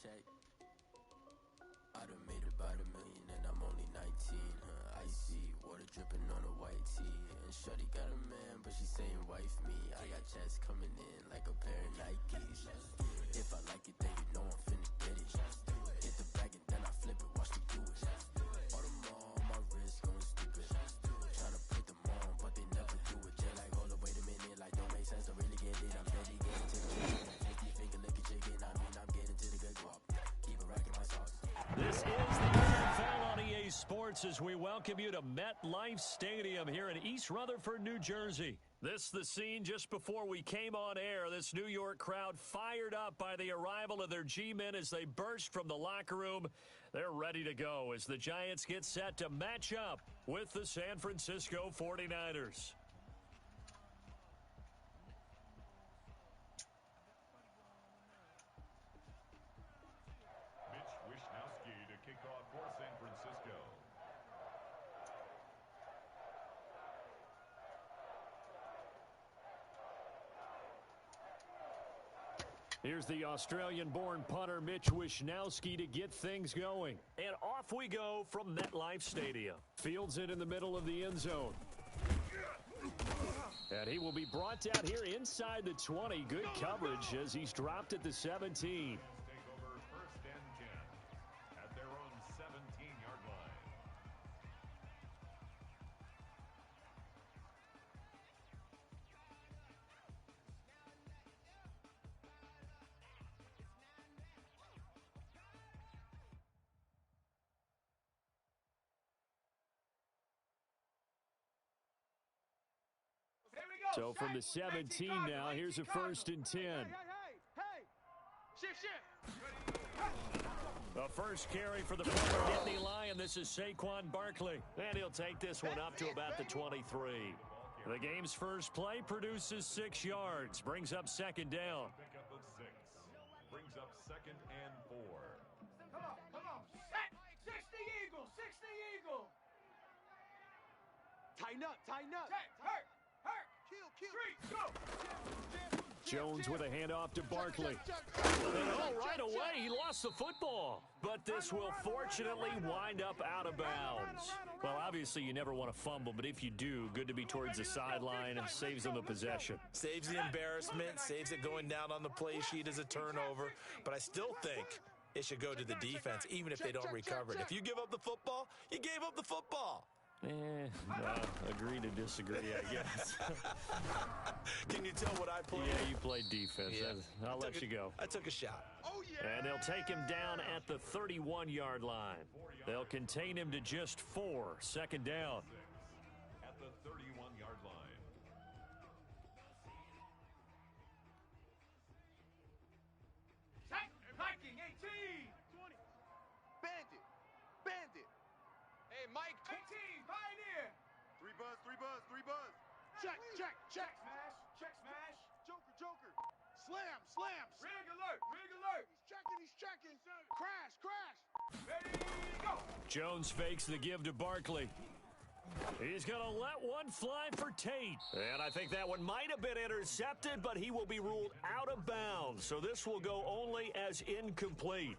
check. I done made about $1 million and I'm only 19, icy, water dripping on a white tee. And shorty got a man, but she saying wife me. I got checks coming in like a pair of Nikes. If I like it, then you know I'm finna get it. Hit the bag and then I flip it, watch me do it. All them on my wrist going stupid. Tryna put them on, but they never do it. Jay like, hold up, wait a minute, like don't make sense to really get it. I'm steady getting to the chicken. Tasty finger licking chicken, I mean I'm getting to the good guap. Keep it racking my sauce. This is the NFL on EA Sports as we welcome you to MetLife Stadium here in East Rutherford, New Jersey. This the scene just before we came on air. This New York crowd fired up by the arrival of their G-men as they burst from the locker room. They're ready to go as the Giants get set to match up with the San Francisco 49ers. To kick off for San Francisco. Here's the Australian-born punter Mitch Wishnowsky to get things going. And off we go from MetLife Stadium. Fields it in the middle of the end zone. And he will be brought down here inside the 20. Good coverage as he's dropped at the 17. So from the 17 now, here's a 1st and 10. Hey! Shift! The first carry for the former Nittany Lion. This is Saquon Barkley. And he'll take this one up to about the 23. The game's first play produces 6 yards. Brings up 2nd down. Pickup of 6. Brings up 2nd and 4. Come on. Set! 60 Eagle! Tighten up. Hurt! Kill. 3, go! Jones with a handoff to Barkley. And right away, he lost the football. But this will fortunately wind up out of bounds. Well, obviously, you never want to fumble, but if you do, good to be towards the sideline and saves them the possession. Saves the embarrassment, saves it going down on the play sheet as a turnover. But I still think it should go to the defense, even if they don't recover it. If you give up the football, you gave up the football. Agree to disagree, I guess. Can you tell what I played? Yeah, you played defense. Yeah. I'll let you go. I took a shot. Oh, yeah. And they'll take him down at the 31-yard line. They'll contain him to just 4. 2nd down. At the 31-yard line. Viking 18. 20. Bandit. Hey, Mike. 18, Pioneer. 3 buzz. Check. Smash. Joker. Slam. Rig alert. He's checking. Crash. Ready, go. Jones fakes the give to Barkley. He's going to let one fly for Tate. And I think that one might have been intercepted, but he will be ruled out of bounds. So this will go only as incomplete.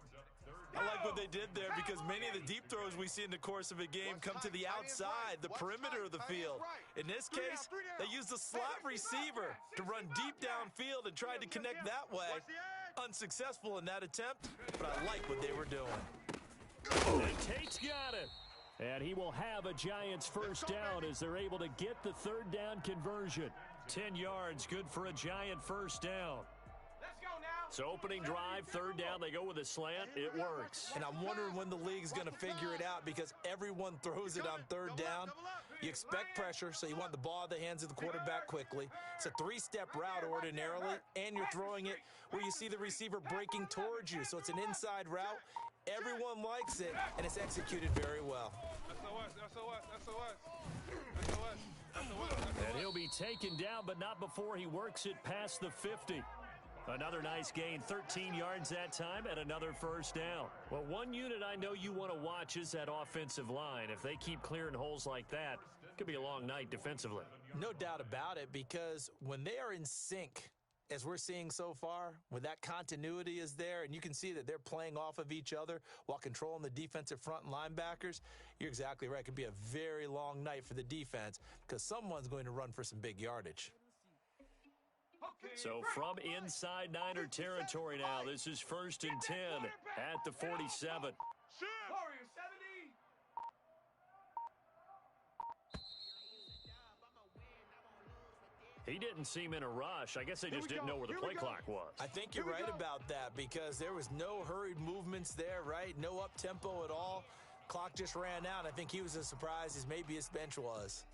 I like what they did there because many of the deep throws we see in the course of a game come to the outside, the perimeter of the field. In this case, they used the slot receiver to run deep downfield and tried to connect that way. Unsuccessful in that attempt, but I like what they were doing. And Tate's got it. And he will have a Giants 1st down as they're able to get the 3rd down conversion. 10 yards, good for a Giant 1st down. Let's go now. So opening drive, 3rd down, they go with a slant. It works. And I'm wondering when the league's going to figure it out because everyone throws it on 3rd down. You expect pressure, so you want the ball in the hands of the quarterback quickly. It's a 3-step route ordinarily, and you're throwing it where you see the receiver breaking towards you. So it's an inside route. Everyone likes it, and it's executed very well. SOS. And he'll be taken down, but not before he works it past the 50. Another nice gain, 13 yards that time, and another 1st down. Well, one unit I know you want to watch is that offensive line. If they keep clearing holes like that, it could be a long night defensively. No doubt about it, because when they are in sync, as we're seeing so far, when that continuity is there and you can see that they're playing off of each other while controlling the defensive front and linebackers, you're exactly right. It could be a very long night for the defense because someone's going to run for some big yardage. So from inside Niner territory now, this is 1st and 10 at the 47. Warrior 70. He didn't seem in a rush. I guess they just didn't know where the play clock was. I think you're right about that because there was no hurried movements there, right? No up-tempo at all. Clock just ran out. I think he was as surprised as maybe his bench was.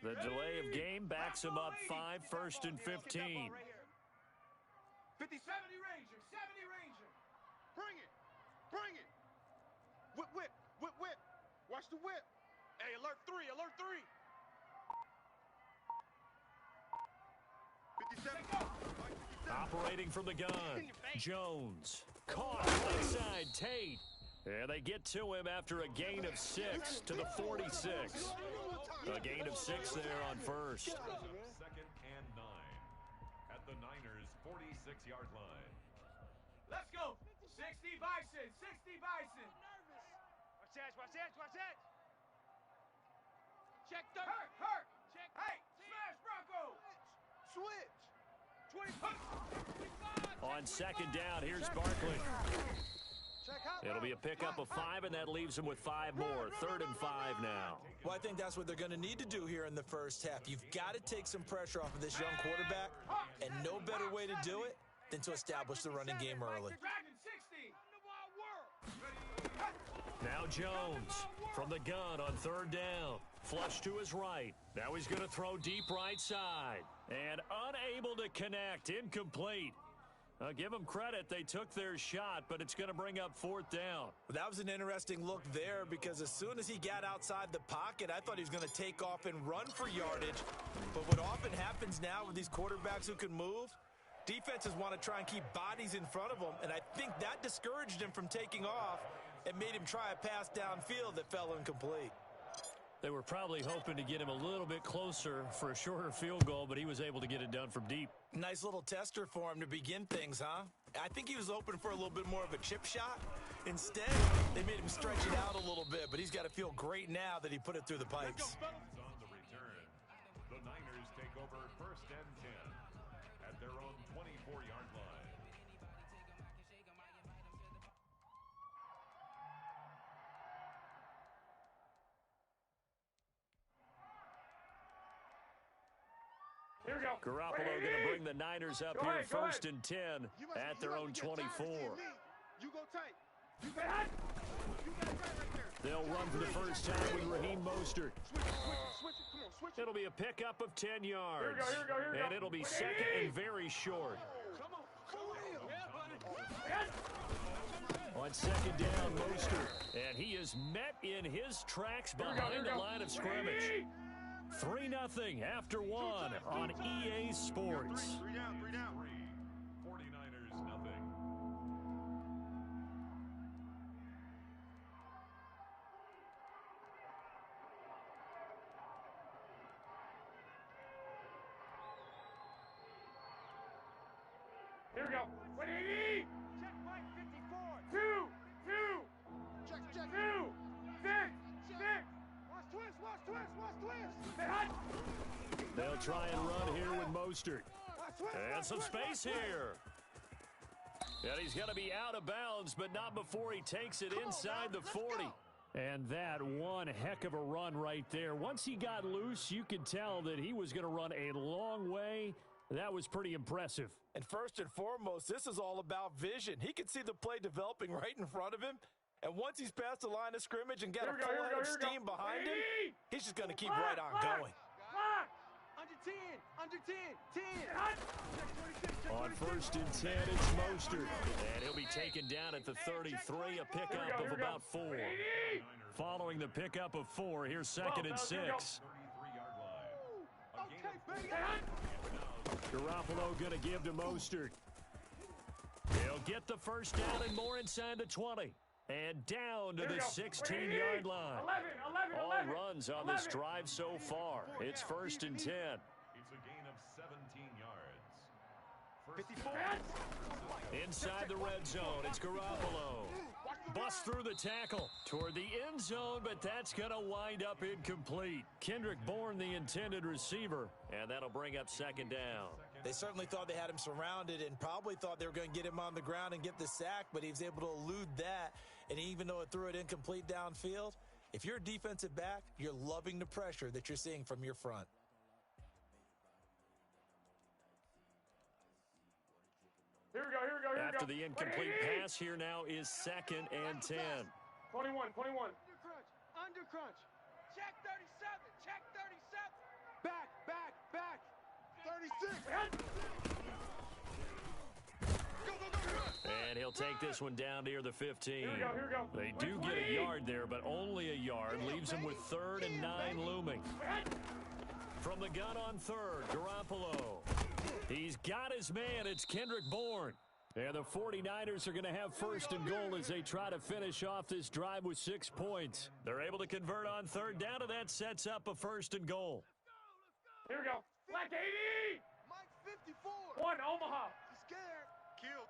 The delay of game backs him up 5, 1st and 15. 50, 70 Ranger, 70 Ranger. Bring it. Bring it. Whip, whip, whip, whip. Watch the whip. Hey, alert 3, alert 3. 57. Operating from the gun, Jones. Caught inside Tate. And they get to him after a gain of 6 to the 46. A gain of 6 there on first. 2nd and 9 at the Niners' 46-yard line. Let's go. 60 Bison, 60 Bison. Watch that, watch that, watch that. Check the Hurt. Check. Hey, smash Bronco. Switch. 20. On 2nd down, here's Barkley. It'll be a pickup of 5, and that leaves him with 5 more. 3rd and 5 now. Well, I think that's what they're going to need to do here in the first half. You've got to take some pressure off of this young quarterback, and no better way to do it than to establish the running game early. Dragon 60. Now Jones from the gun on 3rd down. Flush to his right. Now he's going to throw deep right side. And unable to connect. Incomplete. Give them credit. They took their shot, but it's going to bring up 4th down. That was an interesting look there because as soon as he got outside the pocket, I thought he was going to take off and run for yardage. But what often happens now with these quarterbacks who can move, defenses want to try and keep bodies in front of them, and I think that discouraged him from taking off and made him try a pass downfield that fell incomplete. They were probably hoping to get him a little bit closer for a shorter field goal, but he was able to get it done from deep. Nice little tester for him to begin things, huh? I think he was hoping for a little bit more of a chip shot. Instead, they made him stretch it out a little bit, but he's got to feel great now that he put it through the pipes. On the return, the Niners take over 1st and 10 at their own 24-yard line. Here we go. Garoppolo going to bring the Niners up Go here ahead, go 1st and 10 at their own 24. You go tight. You got hot. You got it tight right there. They'll run for the first time with Raheem Mostert. Switch it. Come on, switch it. It'll be a pickup of 10 yards. Here we go. And it'll be 2nd and very short. Come on. On 2nd down, Mostert. And he is met in his tracks behind the line of scrimmage. 3-0 after 1 on EA Sports. 3 down. 49ers nothing. Here we go. 180. Check right 54. 2. Check. 2. 6. 6. Watch twist. Get hot. They'll try and run here with Mostert. And some space here. And he's going to be out of bounds, but not before he takes it inside the 40. And that one heck of a run right there. Once he got loose, you could tell that he was going to run a long way. That was pretty impressive. And first and foremost, this is all about vision. He could see the play developing right in front of him. And once he's past the line of scrimmage and got a full head of steam behind him, he's just going to keep right on going. Under 10. On 1st and 10, it's Mostert. And he'll be taken down at the 33, a pickup of about 4. Following the pickup of 4, here's 2nd and 6. 33-yard line. Garoppolo going to give to Mostert. He'll get the first down and more inside the 20. And down to the 16-yard line. 11. All runs on this drive so far. It's 1st and 10. It's a gain of 17 yards. 54. Inside the red zone, it's Garoppolo. Bust through the tackle toward the end zone, but that's going to wind up incomplete. Kendrick Bourne, the intended receiver, and that'll bring up 2nd down. They certainly thought they had him surrounded and probably thought they were going to get him on the ground and get the sack, but he was able to elude that. And even though it threw it incomplete downfield, if you're a defensive back, you're loving the pressure that you're seeing from your front. Here we go. After the incomplete pass, here now is 2nd and 10. 21. Under crunch. Check 37. Check 37. Back. 36. And he'll take this one down near the 15. Here we go. They do get a yard there, but only a yard. Leaves him with 3rd and 9 looming. From the gun on 3rd, Garoppolo. He's got his man. It's Kendrick Bourne. And the 49ers are going to have 1st and goal as they try to finish off this drive with 6 points. They're able to convert on 3rd down, and that sets up a 1st and goal. Here we go. Black 80. Mike 54. 1 Omaha. He's scared. Kill.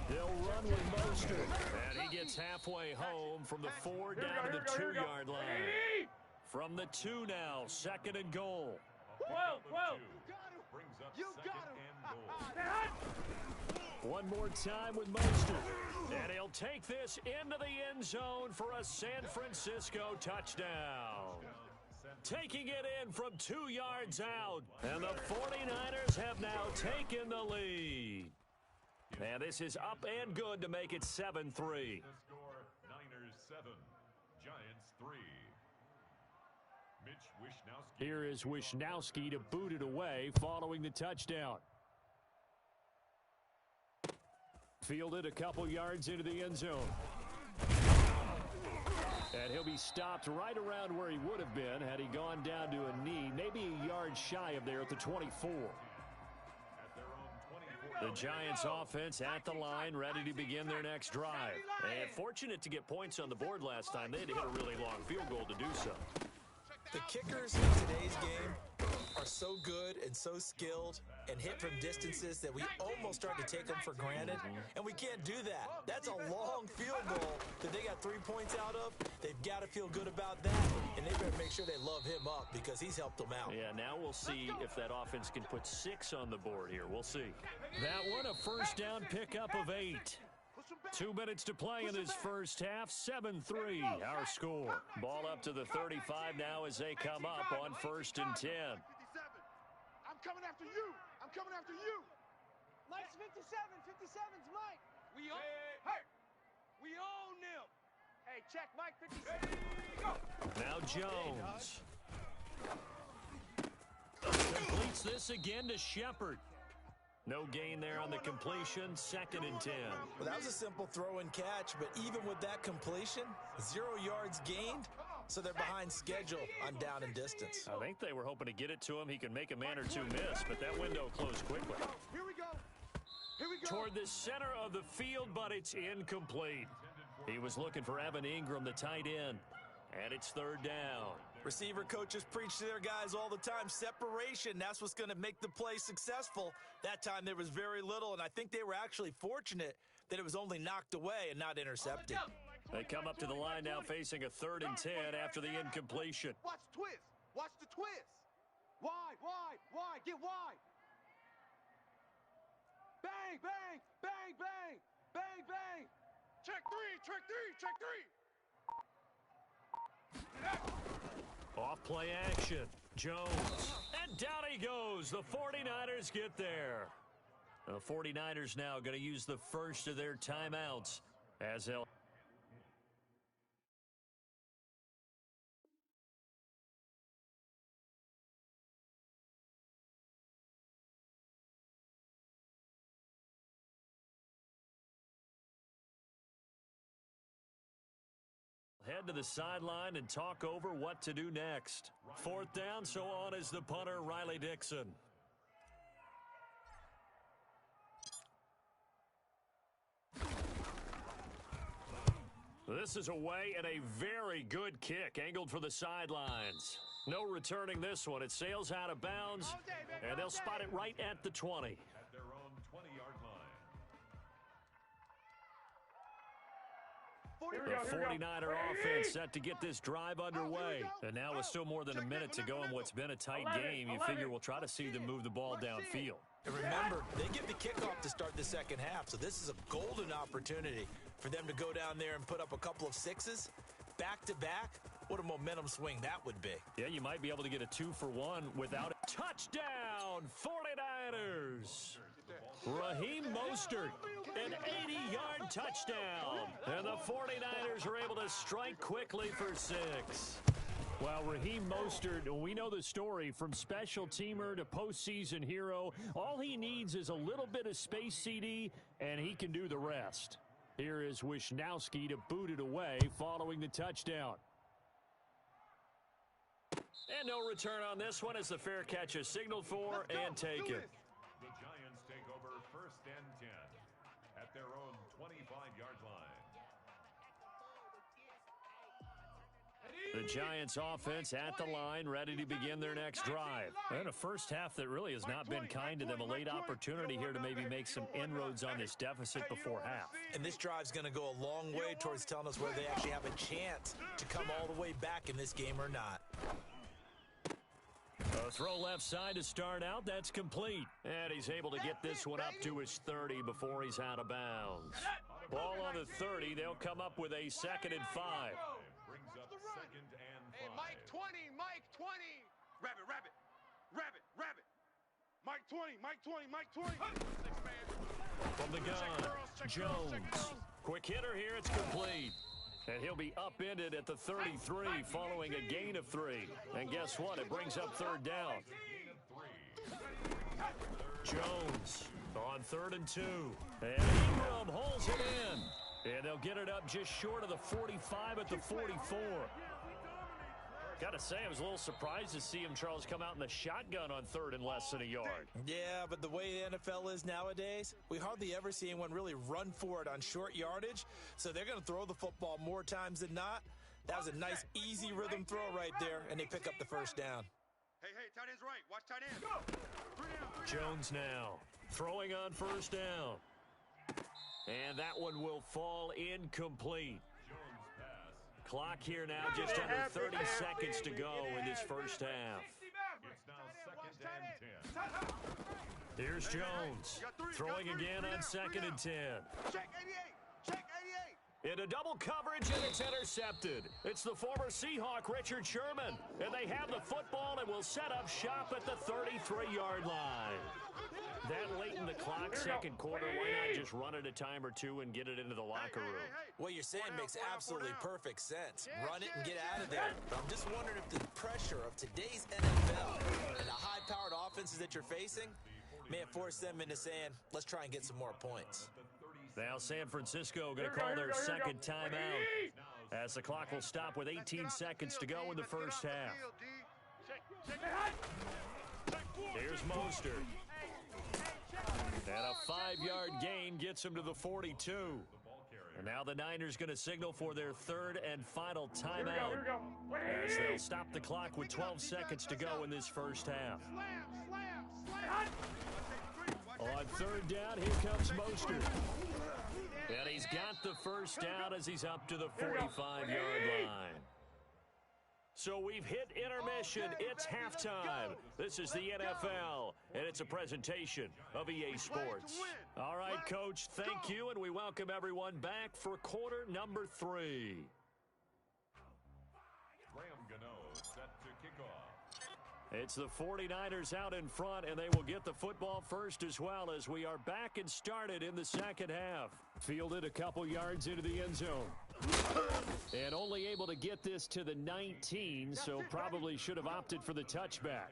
They'll run with Mostert. And he gets halfway home from the 4 down to the 2-yard line. From the 2 now, 2nd and goal. 12. Brings up You 2nd got him. and goal. One more time with Mostert. And he'll take this into the end zone for a San Francisco touchdown. Taking it in from 2 yards out. And the 49ers have now taken the lead. And this is up and good to make it 7-3. The score, Niners 7, Giants 3. Mitch Wishnowsky. Here is Wishnowsky to boot it away following the touchdown. Fielded a couple yards into the end zone. And he'll be stopped right around where he would have been had he gone down to a knee, maybe a yard shy of there at the 24. The Giants offense at the line, ready to begin their next drive. And fortunate to get points on the board last time. They had to hit a really long field goal to do so. The kickers in today's game are so good and so skilled and hit from distances that we almost start to take them for granted, and we can't do that. That's a long field goal that they got 3 points out of. They've got to feel good about that, and they better make sure they love him up because he's helped them out. Yeah, now we'll see if that offense can put 6 on the board here. We'll see. That one, a 1st down pickup of 8. 2 minutes to play in this first half. 7-3 our score. Ball up to the 35 now as they come up on 1st and 10. I'm coming after you. Mike's 57. 57's Mike. We own them. Hey, check Mike 57. Now Jones. Completes this again to Shepard. No gain there on the completion. 2nd and 10. Well, that was a simple throw and catch, but even with that completion, 0 yards gained, so they're behind schedule on down and distance. I think they were hoping to get it to him. He could make a man or two miss, but that window closed quickly. Here we go. Toward the center of the field, but it's incomplete. He was looking for Evan Ingram, the tight end, and it's 3rd down. Receiver coaches preach to their guys all the time. Separation, that's what's going to make the play successful. That time there was very little, and I think they were actually fortunate that it was only knocked away and not intercepted. They come up to the line now facing a 3rd and 10 after the incompletion. Watch the twist. Wide. Get wide. Bang. Check three. Off play action. Jones. And down he goes. The 49ers get there. The 49ers now going to use the first of their timeouts as they'll head to the sideline and talk over what to do next. 4th down, so on is the punter, Riley Dixon. This is away and a very good kick, angled for the sidelines. No returning this one. It sails out of bounds, and they'll spot it right at the 20. At their own 20-yard line. The 49er offense set to get this drive underway. And now with still more than a minute to go in what's been a tight game, you figure we'll try to see them move the ball downfield. And remember, they get the kickoff to start the second half, so this is a golden opportunity for them to go down there and put up a couple of sixes back-to-back. What a momentum swing that would be. Yeah, you might be able to get a 2-for-1 without a touchdown. 49ers. Raheem Mostert, an 80-yard touchdown. And the 49ers are able to strike quickly for 6. Well, Raheem Mostert, we know the story, from special teamer to postseason hero. All he needs is a little bit of space, CD, and he can do the rest. Here is Wisnowski to boot it away following the touchdown. And no return on this one as the fair catch is signaled for and taken. The Giants take over 1st and 10 at their own 25-yard line. The Giants offense at the line, ready to begin their next drive. And a first half that really has not been kind to them. A late opportunity here to maybe make some inroads on this deficit before half. And this drive's going to go a long way towards telling us whether they actually have a chance to come all the way back in this game or not. A throw left side to start out. That's complete. And he's able to get this one up to his 30 before he's out of bounds. Ball on the 30. They'll come up with a 2nd and 5. Brings up 2nd and 5. Hey, Mike 20, Mike 20. Rabbit, rabbit. Rabbit, rabbit. Mike 20, Mike 20, Mike 20. From the gun, Jones. Quick hitter here. It's complete. And he'll be upended at the 33 following a gain of 3. And guess what? It brings up 3rd down. Jones on 3rd and 2. And Ingram holds it in. And they'll get it up just short of the 45 at the 44. Got to say, I was a little surprised to see him, Charles, come out in the shotgun on 3rd and less than a yard. Yeah, but the way the NFL is nowadays, we hardly ever see anyone really run for it on short yardage. So they're going to throw the football more times than not. That was a nice, easy rhythm throw right there, and they pick up the 1st down. Hey, tight end's right. Watch tight end. Jones now throwing on 1st down. And that one will fall incomplete. Clock here now, just under 30 seconds to go in this first half. It's now 2nd and 10. Here's Jones throwing again on 2nd and 10. Check 88. Check 88. In a double coverage, and it's intercepted. It's the former Seahawk, Richard Sherman. And they have the football and will set up shop at the 33-yard line. That late in the clock, 2nd quarter, why not just run it a time or two and get it into the locker room? What you're saying makes absolutely perfect sense. Run it and get out of there. But I'm just wondering if the pressure of today's NFL and the high-powered offenses that you're facing may have forced them into saying, let's try and get some more points. Now San Francisco going to call their 2nd timeout as the clock will stop with 18 seconds to go in the first half. Here's Mostert. And a 5-yard gain gets him to the 42. And now the Niners going to signal for their 3rd and final timeout as they'll stop the clock with 12 seconds to go in this first half. On 3rd down, here comes Mostert. And he's got the 1st down as he's up to the 45-yard line. So we've hit intermission. It's halftime. This is the NFL, and it's a presentation of EA Sports. All right, Coach, thank you, and we welcome everyone back for quarter number 3. Graham Gano set to kick off. It's the 49ers out in front, and they will get the football first as well as we are back and started in the second half. Fielded a couple yards into the end zone. And only able to get this to the 19, so probably should have opted for the touchback.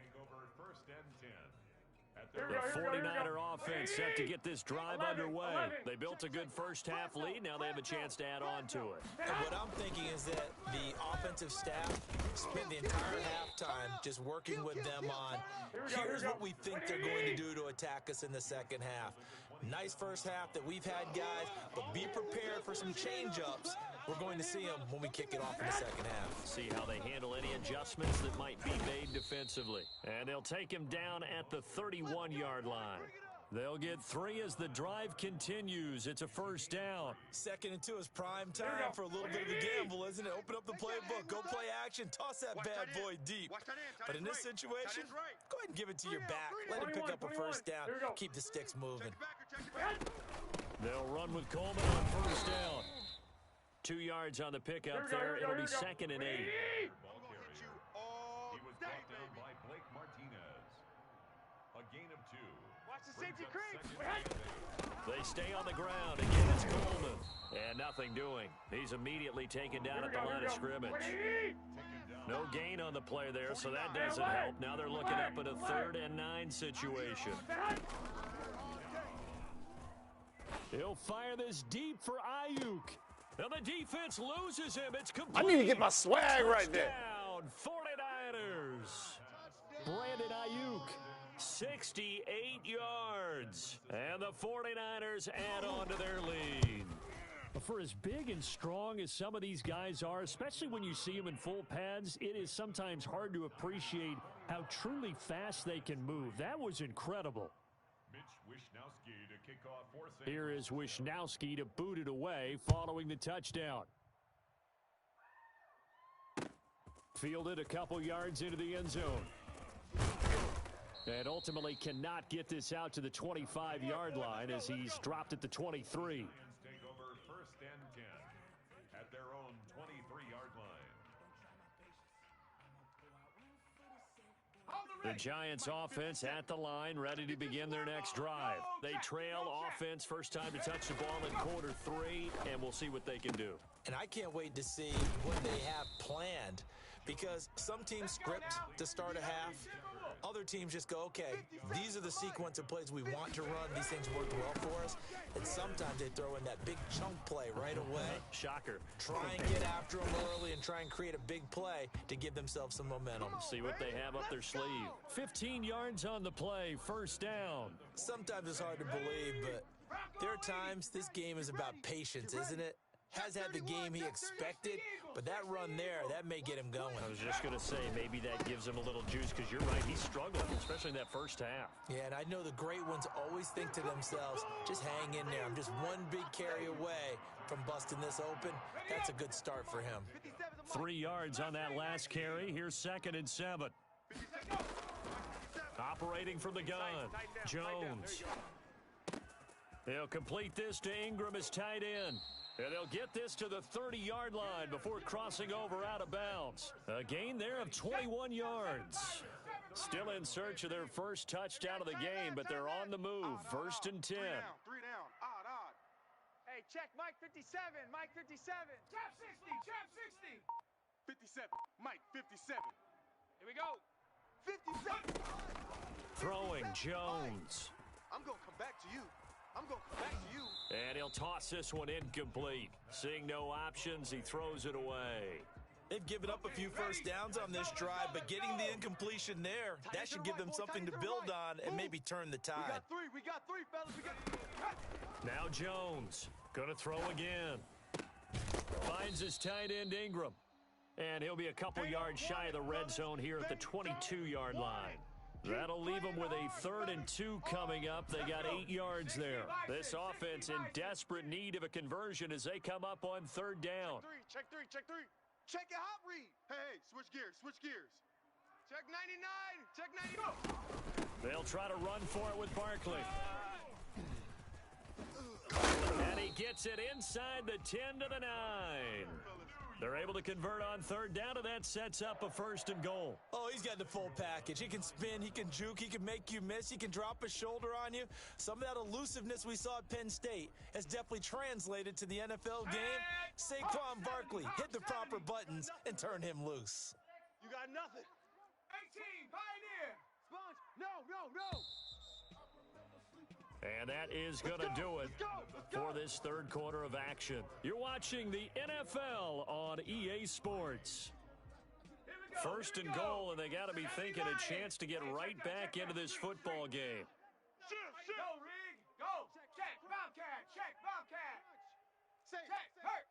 The 49er offense set to get this drive underway. They built a good first half lead. Now they have a chance to add on to it. And what I'm thinking is that the offensive staff spent the entire halftime just working with them on, here's what we think they're going to do to attack us in the second half. Nice first half that we've had, guys, but be prepared for some change-ups We're going to see them when we kick it off in the second half. See how they handle any adjustments that might be made defensively. And they'll take him down at the 31-yard line. They'll get 3 as the drive continues. It's a first down. 2nd and 2 is prime time for a little bit of a gamble, isn't it? Open up the playbook, go play action, toss that bad boy deep. But in this situation, go ahead and give it to your back. Let him pick up a first down. Keep the sticks moving. They'll run with Coleman on first down. 2 yards on the pickup there. It'll be 2nd and 8. He was brought down by Blake Martinez. A gain of 2. Watch the safety creep. They stay on the ground. Again, it's Coleman. And nothing doing. He's immediately taken down at the line of scrimmage. No gain on the play there, so that doesn't help. Now they're looking up at a 3rd and 9 situation. He'll fire this deep for Ayuk. Now the defense loses him. It's complete. I need to get my swag right there. Touchdown, 49ers. Brandon Ayuk, 68 yards. And the 49ers add on to their lead. For as big and strong as some of these guys are, especially when you see them in full pads, it is sometimes hard to appreciate how truly fast they can move. That was incredible. Here is Wishnowski to boot it away following the touchdown. Fielded a couple yards into the end zone. And ultimately cannot get this out to the 25-yard line as he's dropped at the 23. Take over 1st and 10 at their own 23-yard line. The Giants offense at the line, ready to begin their next drive. They trail offense, first time to touch the ball in quarter 3, and we'll see what they can do. And I can't wait to see what they have planned, because some teams script to start a half. Other teams just go, okay, these are the sequence of plays we want to run. These things work well for us. And sometimes they throw in that big chunk play right away. Shocker. Try and get after them early and try and create a big play to give themselves some momentum. See what they have up their sleeve. 15 yards on the play, first down. Sometimes it's hard to believe, but there are times this game is about patience, isn't it? Has had the game he expected, but that run there, that may get him going. I was just going to say, maybe that gives him a little juice, because you're right, he's struggling, especially in that first half. Yeah, and I know the great ones always think to themselves, just hang in there. I'm just one big carry away from busting this open. That's a good start for him. 3 yards on that last carry. Here's 2nd and 7. Operating from the gun, Jones. They'll complete this to Ingram as tight end. And they'll get this to the 30-yard line before crossing over out of bounds. A gain there of 21 yards. Still in search of their first touchdown of the game, but they're on the move. 1st and 10. 3 down. Odd. Hey, check Mike 57. Mike 57. Trap 60. Trap 60. 57. Mike 57. Here we go. 57. Throwing Jones. I'm going to come back to you. And he'll toss this one incomplete. Seeing no options, he throws it away. They've given up a few first downs on this drive, but getting the incompletion there, that should give them something to build on and maybe turn the tide. We got three, fellas. Now Jones, gonna throw again. Finds his tight end Ingram. And he'll be a couple yards shy of the red zone here at the 22-yard line. That'll leave them with a 3rd and 2 coming up. They got 8 yards there. This offense in desperate need of a conversion as they come up on 3rd down. Check three. Check your hot read. Hey, switch gears. Check 99. Check 99. They'll try to run for it with Barkley. And he gets it inside the 10 to the 9. They're able to convert on 3rd down, and that sets up a 1st and goal. Oh, he's got the full package. He can spin, he can juke, he can make you miss, he can drop a shoulder on you. Some of that elusiveness we saw at Penn State has definitely translated to the NFL game. Saquon Barkley hit the proper buttons and turn him loose. You got nothing. 18. Pioneer. Sponge. No. And that is going to do it for this 3rd quarter of action. You're watching the NFL on EA Sports. 1st and goal, and they got to be thinking a chance to get right back into this football game. Go, Rig. Go. Check. Bobcat. Check. Bobcat. Check. Hurt.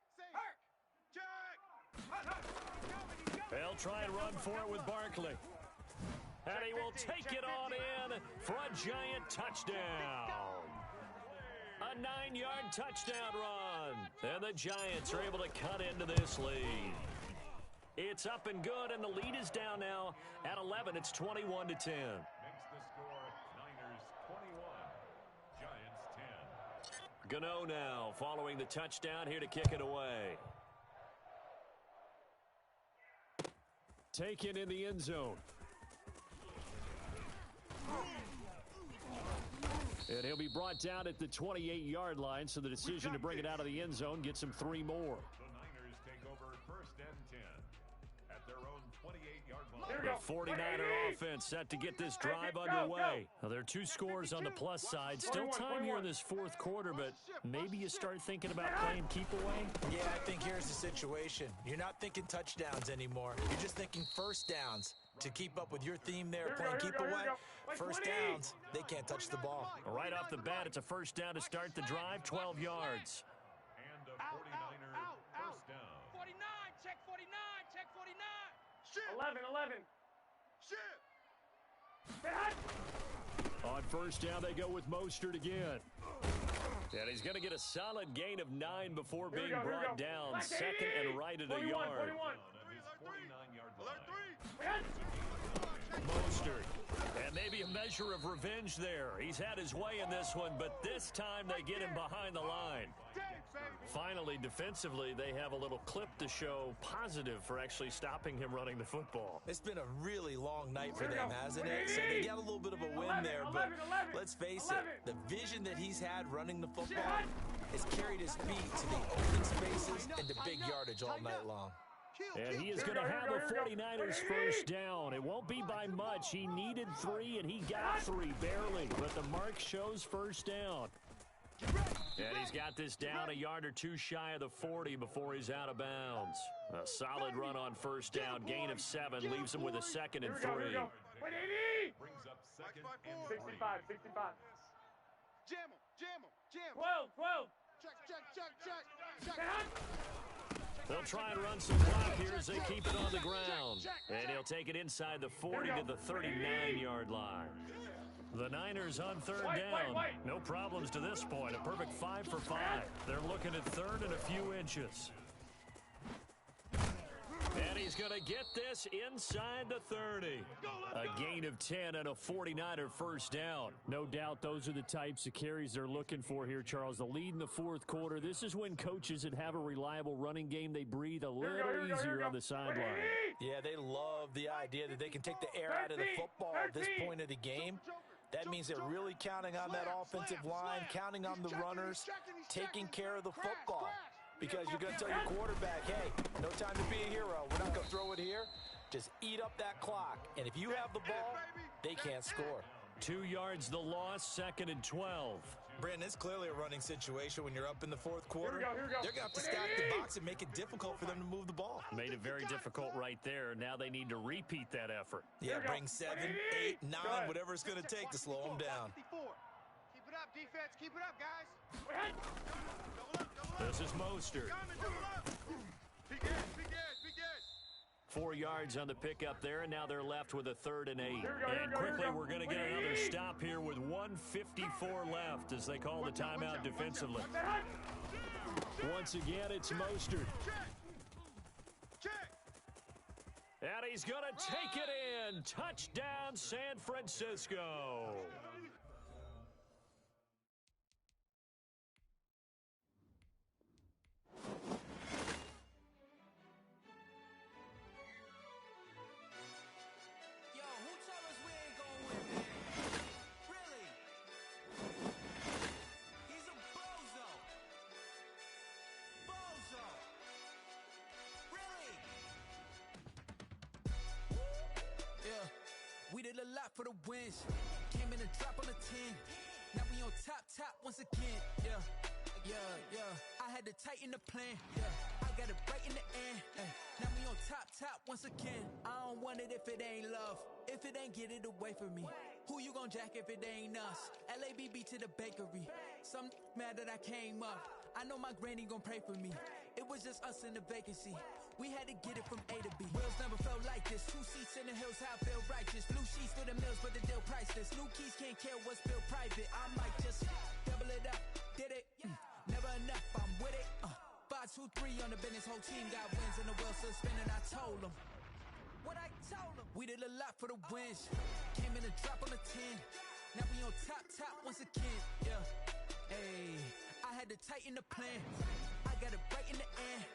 They'll try and run for it with Barkley. And he will take it on in for a giant touchdown. A 9-yard touchdown run. And the Giants are able to cut into this lead. It's up and good, and the lead is down now at 11. It's 21-10. Makes the score Niners 21, Giants 10. Gano now following the touchdown here to kick it away. Taken in the end zone. And he'll be brought down at the 28-yard line, so the decision to bring it out of the end zone gets him 3 more. The Niners take over first and 10 at their own 28-yard line. The 49er offense set to get this drive underway. Now, there are 2 scores on the plus side. Still time here in this fourth quarter, but maybe you start thinking about playing keep away? Yeah, I think here's the situation. You're not thinking touchdowns anymore. You're just thinking first downs. To keep up with your theme there, playing keep away, first downs, they can't touch the ball. Right off the bat, it's a first down to start the drive, 12 yards. And a 49er first down. 49, check 49, check 49. Shit. 11. Shit. On first down, they go with Mostert again. And he's going to get a solid gain of 9 before being brought down. Second and right at a yard. 41. On his 49-yard line. Mostert. And maybe a measure of revenge there. He's had his way in this one, but this time they get him behind the line. Finally, defensively, they have a little clip to show positive for actually stopping him running the football. It's been a really long night for them, hasn't it? So they got a little bit of a win there, but let's face it, the vision that he's had running the football has carried his feet to the open spaces and to big yardage all night long. And he is going to have the 49ers first down. It won't be by much. He needed 3, and he got 3, barely. But the mark shows first down. And he's got this down a yard or 2 shy of the 40 before he's out of bounds. A solid run on first down. Gain of 7 leaves him with a 2nd and 3. Brings up second and 3. 65. Jam him. 12. Check. They'll try and run some clock here as they keep it on the ground. And he'll take it inside the 40 to the 39-yard line. The Niners on third down. No problems to this point. A perfect 5 for 5. They're looking at third and a few inches. And he's going to get this inside the 30. A gain of 10 and a 49er first down. No doubt those are the types of carries they're looking for here, Charles. The lead in the fourth quarter. This is when coaches that have a reliable running game, they breathe a little easier on the sideline. Yeah, they love the idea that they can take the air out of the football at this point of the game. That means they're really counting on that offensive line, counting on the runners, taking care of the football. Because you're going to tell your quarterback, hey, no time to be a hero. We're not going to throw it here. Just eat up that clock. And if you have the ball, they can't score. 2 yards the loss, 2nd and 12. Brandon, it's clearly a running situation when you're up in the fourth quarter. They're going to have to stack the box and make it difficult for them to move the ball. Made it very difficult right there. Now they need to repeat that effort. Yeah, bring 7, 8, 9, whatever it's going to take to slow them down. Keep it up, defense. Keep it up, guys. This is Mostert. Big edge. 4 yards on the pickup there, and now they're left with a 3rd and 8. And quickly, we're going to get another stop here with 1:54 left as they call the timeout defensively. Once again, it's Mostert. And he's going to take it in. Touchdown, San Francisco. We did a lot for the wins. Came in and drop on the 10. Now we on top once again. Yeah. I had to tighten the plan. I got it right in the end. Now we on top once again. I don't want it if it ain't love. If it ain't, get it away from me. Who you gon' jack if it ain't us? LABB to the bakery. Some mad that I came up. I know my granny gon' pray for me. It was just us in the vacancy. We had to get it from A to B. Wheels never felt like this. 2 seats in the hills, how I feel righteous. Blue sheets for the mills, but the deal priceless. New keys can't care what's built private. I might just double it up. Did it? Never enough, I'm with it. 5, 2, 3 on the business. Whole team got wins and the wheels still spinning. I told them what I told them. We did a lot for the wins. Came in a drop on the 10. Now we on top once again. Yeah. Hey, I had to tighten the plan. I got it right in the end.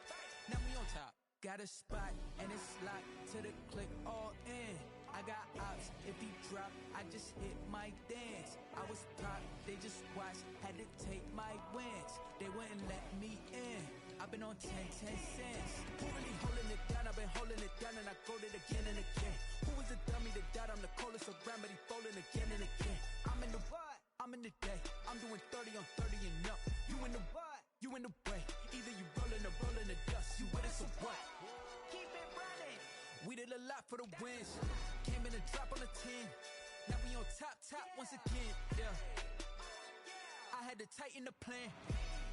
Now we on top. Got a spot and it's locked to the click all in. I got ops, if he drop, I just hit my dance. I was top, they just watched, had to take my wins. They wouldn't let me in. I've been on 10 cents. Who really holding it down? I've been holding it down and I go it again and again. Who was the dummy that died? I'm the coldest around, but he folding again and again. I'm in the what? I'm in the day. I'm doing 30 on 30 and up. You in the what? You in the way. Either you rolling or rolling the dust. You with us or what? Keep it running. We did a lot for the wins. Came in a drop on the 10. Now we on top once again. Yeah. I had to tighten the plan.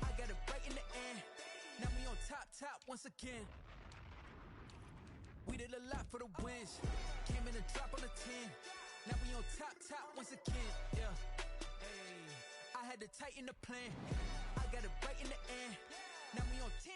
I got it right in the end. Now we on top once again. We did a lot for the wins. Came in a drop on the 10. Now we on top once again. Yeah. Hey, I had to tighten the plan. I got it right in the end. Now we on 10.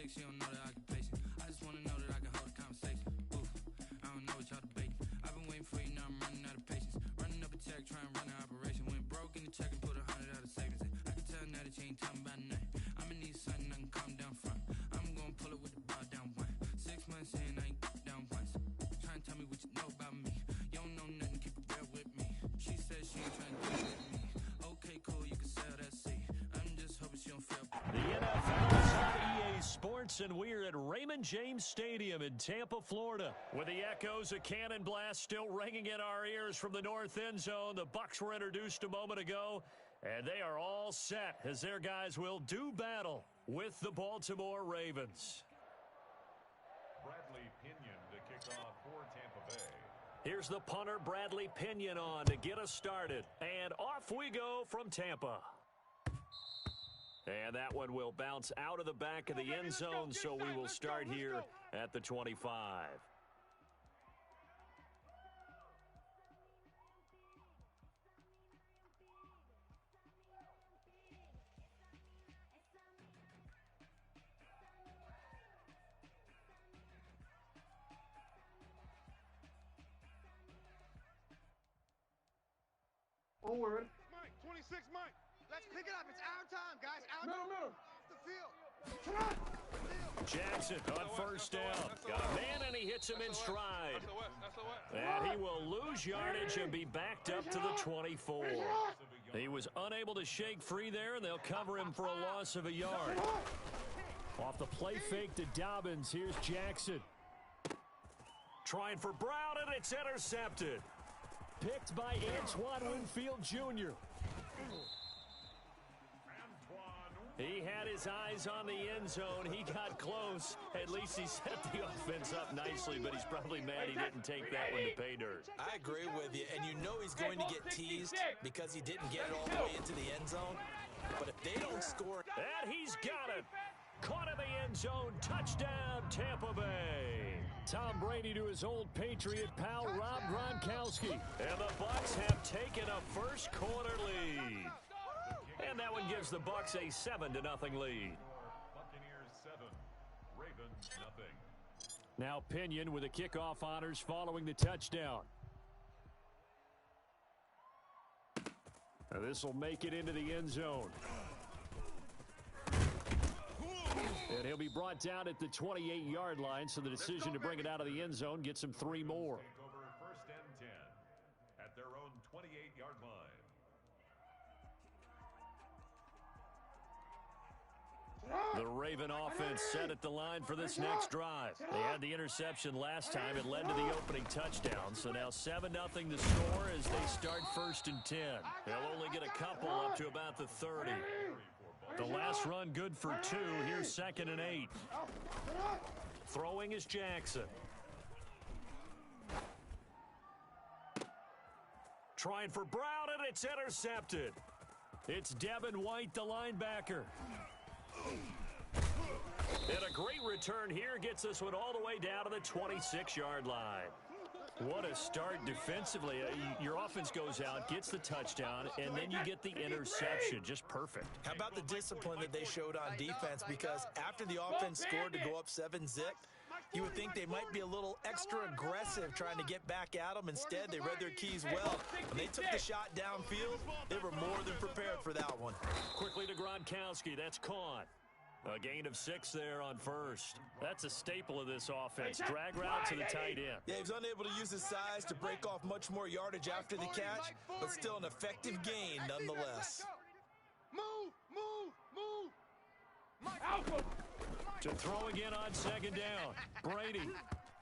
She don't know the occupation. I just wanna know that I can hold a conversation. Oof, I don't know what y'all debating. I've been waiting for you, now I'm running out of patience. Running up a check, trying to run an operation. Went broke in the check and put 100 out of savings in. I can tell now that you ain't talking about nothing. I'm in need something I can calm down front. I'm gonna pull it with the bar down one. 6 months in, I ain't down once. Trying to tell me what you know about me. You don't know nothing, keep it real with me. She said she ain't trying to do it with me. Okay, cool, you can sell that seat. I'm just hoping she don't feel. The NFL is on EA Sports, and we're at Raymond James Stadium in Tampa, Florida. With the echoes of Cannon Blast still ringing in our ears from the north end zone, the Bucs were introduced a moment ago, and they are all set as their guys will do battle with the Baltimore Ravens. Bradley Pinion to kick off for Tampa Bay. Here's the punter, Bradley Pinion, on to get us started. And off we go from Tampa. And that one will bounce out of the back of the end zone, so we will start here at the 25. Onward. Mike, 26, Mike. Let's pick it up. It's our time, guys. Our Middle. off the field. Jackson on first down. Got a man, and he hits him in stride. And he will lose yardage and be backed up to the 24. He was unable to shake free there, and they'll cover him for a loss of a yard. Off the play fake to Dobbins, here's Jackson. Trying for Brown, and it's intercepted. Picked by Antoine Winfield Jr. He had his eyes on the end zone. He got close. At least he set the offense up nicely, but he's probably mad he didn't take that one to pay dirt. I agree with you, and you know he's going to get teased because he didn't get it all the way into the end zone. But if they don't score... And he's got it. Caught in the end zone. Touchdown, Tampa Bay. Tom Brady to his old Patriot pal, Rob Gronkowski. And the Bucs have taken a first quarter lead. And that one gives the Bucs a 7-0 lead. Buccaneers 7, Ravens nothing. Now Pinion with the kickoff honors following the touchdown. This will make it into the end zone. And he'll be brought down at the 28-yard line, so the decision to bring it out of the end zone gets him 3 more. Take over first and 10 at their own 28-yard line. The Raven offense set at the line for this next drive. They had the interception last time. It led to the opening touchdown. So now 7-0 the score as they start first and 10. They'll only get a couple up to about the 30. The last run good for 2. Here's 2nd and 8. Throwing is Jackson. Trying for Brown, and it's intercepted. It's Devin White, the linebacker. And a great return here gets this one all the way down to the 26-yard line. What a start defensively. Your offense goes out, gets the touchdown, and then you get the interception. Just perfect. How about the discipline that they showed on defense? Because after the offense scored to go up 7-zip, you would think they might be a little extra aggressive trying to get back at them. Instead, they read their keys well. When they took the shot downfield, they were more than prepared for that one. Quickly to Gronkowski. That's caught. A gain of 6 there on first. That's a staple of this offense. Drag route to the tight end. Yeah, he was unable to use his size to break off much more yardage after the catch, but still an effective gain nonetheless. Move, move, move. To throw again on 2nd down. Brady.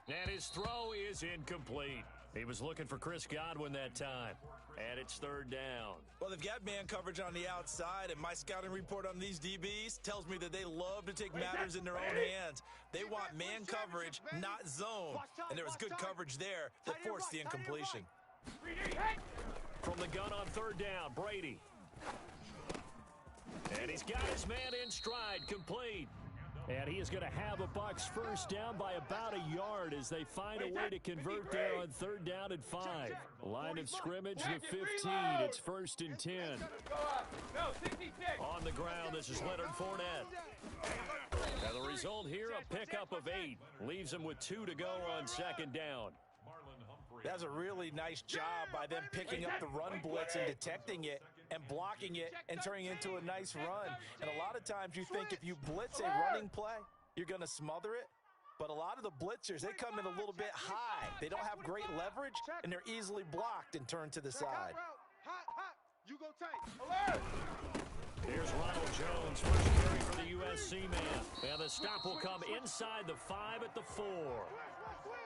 And his throw is incomplete. He was looking for Chris Godwin that time. And it's 3rd down. Well, they've got man coverage on the outside, and my scouting report on these DBs tells me that they love to take matters in their own hands. They want man coverage, not zone. And there was good coverage there that forced the incompletion. From the gun on 3rd down, Brady. And he's got his man in stride, complete. And he is going to have a Bucs first down by about a yard as they find a way to convert there on 3rd down and 5. Line of scrimmage, the 15. It's 1st and 10. On the ground, this is Leonard Fournette. And the result here, a pickup of 8. Leaves him with 2 to go on 2nd down. That's a really nice job by them picking up the run blitz and detecting it and blocking it and turning it into a nice run. And a lot of times you think if you blitz a running play, you're going to smother it. But a lot of the blitzers, they come in a little bit high. They don't have great leverage, and they're easily blocked and turned to the side. Hot. You go tight. Alert! Here's Ronald Jones, first carry for the USC man. And the stop will come inside the 5 at the 4.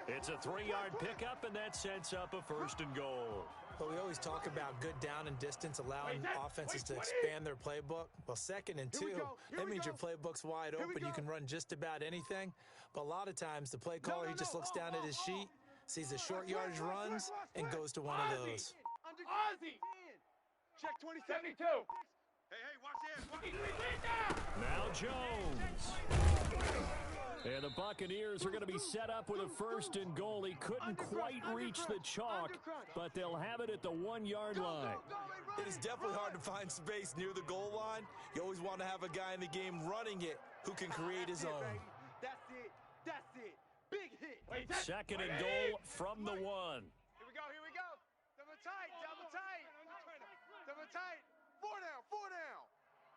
It's a 3-yard pickup, and that sets up a 1st and goal. But we always talk about good down and distance, allowing offenses to expand their playbook. Well, 2nd and 2, that means your playbook's wide open. You can run just about anything. But a lot of times, the play caller, he just looks down at his sheet, sees the short yardage runs, and goes to one of those. Ozzy! Check 2072. Hey, watch this. Now Jones. And the Buccaneers are going to be set up with a 1st and goal. He couldn't quite reach the chalk, but they'll have it at the 1-yard line. It is definitely hard to find space near the goal line. You always want to have a guy in the game running it who can create his own. That's it. Big hit. 2nd and goal from the 1. Here we go. Double tight. Double tight. 4 down.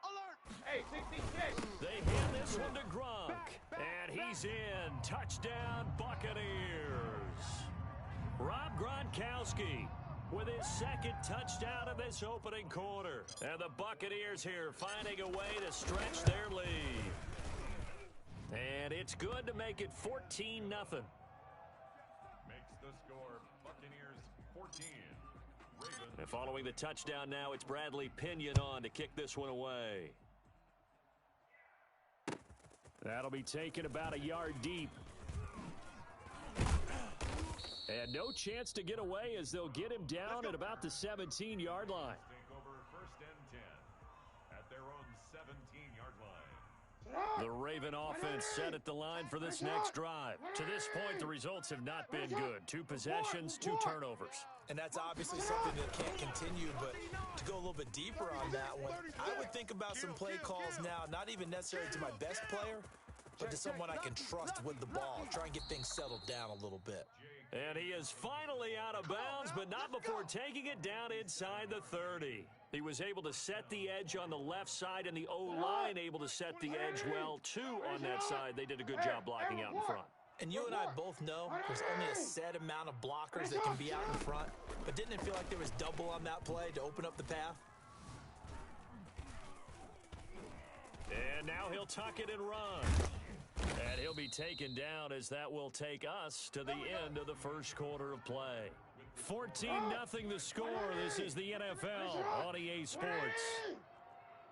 Alert! Hey, 66. They hand this one to Gronk. And he's in. Touchdown, Buccaneers. Rob Gronkowski with his 2nd touchdown of this opening quarter. And the Buccaneers here finding a way to stretch their lead. And it's good to make it 14-0. Makes the score Buccaneers 14. And following the touchdown now, it's Bradley Pinion on to kick this one away. That'll be taken about a yard deep. And no chance to get away as they'll get him down at about the 17-yard line. Take over 1st and 10 at their own 17-yard line. The Raven offense set at the line for this next drive. To this point, the results have not been good. 2 possessions, 2 turnovers. And that's obviously something that can't continue, but to go a little bit deeper on that one, I would think about some play calls now, not even necessarily to my best player, but to someone I can trust with the ball. Try and get things settled down a little bit. And he is finally out of bounds, but not before taking it down inside the 30. He was able to set the edge on the left side, and the O-line able to set the edge well, too, on that side. They did a good job blocking out in front. And you and I both know there's only a set amount of blockers that can be out in front. But didn't it feel like there was double on that play to open up the path? And now he'll tuck it and run. And he'll be taken down as that will take us to the end of the first quarter of play. 14-0 the score. This is the NFL on EA Sports.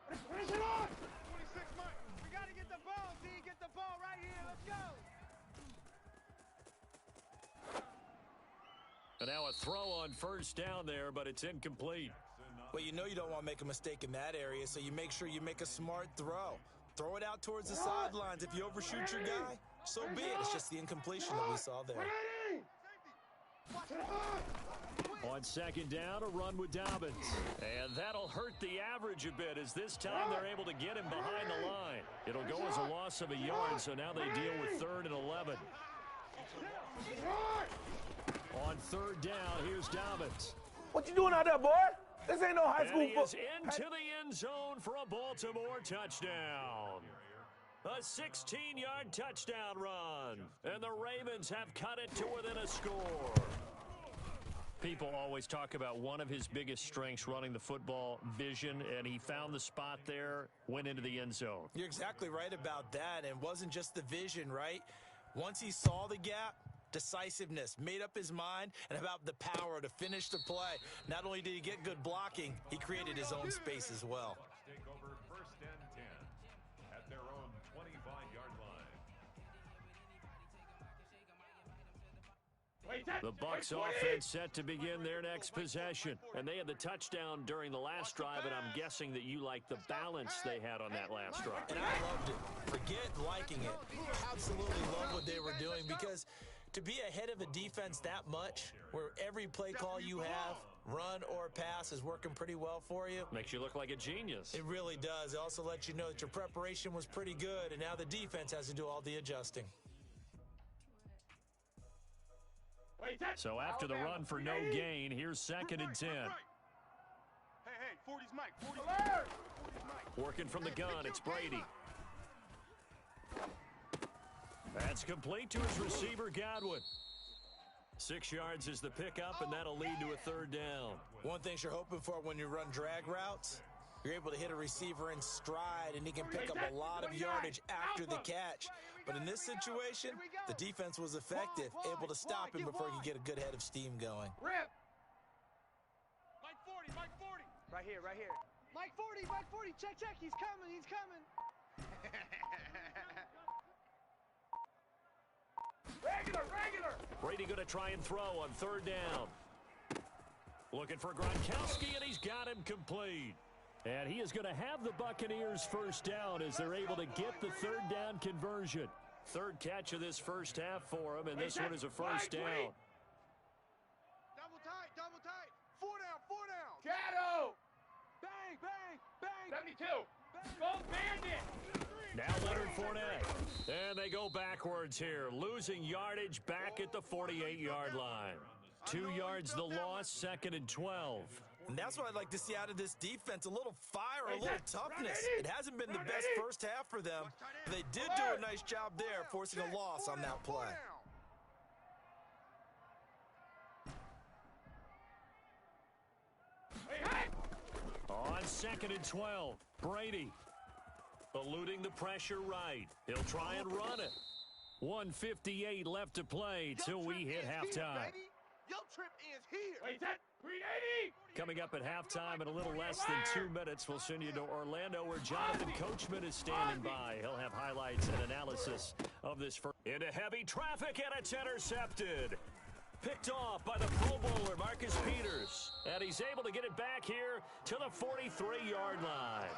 26 Mike. We got to get the ball, D. Get the ball right here. Let's go. And now a throw on first down there, but it's incomplete. Well, you know you don't want to make a mistake in that area, so you make sure you make a smart throw. Throw it out towards the sidelines. If you overshoot your guy, so be it. It's just the incompletion that we saw there. On second down, a run with Dobbins. And that'll hurt the average a bit, as this time they're able to get him behind the line. It'll go as a loss of a yard, so now they deal with 3rd and 11. On third down, here's Dobbins. What you doing out there, boy? This ain't no high school football. He is football. into the end zone for a Baltimore touchdown. A 16-yard touchdown run. And the Ravens have cut it to within a score. People always talk about one of his biggest strengths, running the football, vision, and he found the spot there, went into the end zone. You're exactly right about that, and it wasn't just the vision, right? Once he saw the gap, decisiveness, made up his mind, and about the power to finish the play. Not only did he get good blocking, he created his own space as well. Take over 1st and 10 at their own 25-yard line. The Bucs offense set to begin their next possession. And they had the touchdown during the last drive, and I'm guessing that you like the balance they had on that last drive. And I loved it. Forget liking it. Absolutely love what they were doing, because to be ahead of a defense that much, where every play call you have, run or pass, is working pretty well for you. Makes you look like a genius. It really does. It also lets you know that your preparation was pretty good, and now the defense has to do all the adjusting. So after the run for no gain, here's 2nd and 10. Hey, 40's Mike. 40's Mike. Working from the gun, it's Brady. That's complete to his receiver, Godwin. 6 yards is the pickup, and that'll lead to a 3rd down. One thing you're hoping for when you run drag routes, you're able to hit a receiver in stride, and he can pick up a lot of yardage after the catch. But in this situation, the defense was effective, able to stop him before he could get a good head of steam going. Rip. Mike 40, Mike 40. Right here. Mike 40, Mike 40. Check. He's coming. Regular. Brady going to try and throw on 3rd down. Looking for Gronkowski, and he's got him complete. And he is going to have the Buccaneers 1st down as they're able to get the 3rd down conversion. 3rd catch of this first half for him, and this one is a 1st down. Double tight. 4 down. Shadow. Bang. 72. Go Bandit. Now Leonard Fournette. And they go backwards here, losing yardage back at the 48-yard line. 2 yards the loss, 2nd and 12. And that's what I'd like to see out of this defense, a little fire, a little toughness. It hasn't been the best first half for them, but they did do a nice job there, forcing a loss on that play. On 2nd and 12, Brady eluding the pressure right. He'll try and run it. 1:58 left to play till we hit halftime. Your trip is here. Wait, that 380. Coming up at halftime in a little less than 2 minutes, we'll send you to Orlando, where Jonathan Coachman is standing by. He'll have highlights and analysis of this first. Into heavy traffic, and it's intercepted. Picked off by the Pro Bowler, Marcus Peters. And he's able to get it back here to the 43-yard line.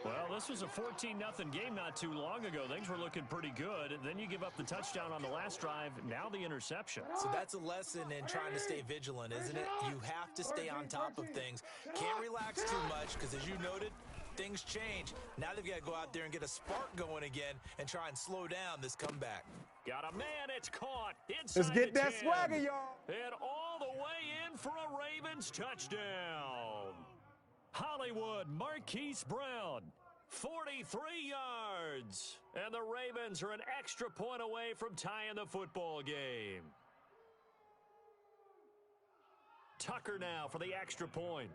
Well, this was a 14-0 game not too long ago. Things were looking pretty good. And then you give up the touchdown on the last drive. Now the interception. So that's a lesson in trying to stay vigilant, isn't it? You have to stay on top of things. Can't relax too much because, as you noted, things change. Now they've got to go out there and get a spark going again and try and slow down this comeback. Got a man. It's caught. Inside Let's get that 10. swagger, y'all. And all the way in for a Ravens touchdown. Hollywood, Marquise Brown, 43 yards. And the Ravens are an extra point away from tying the football game. Tucker now for the extra point.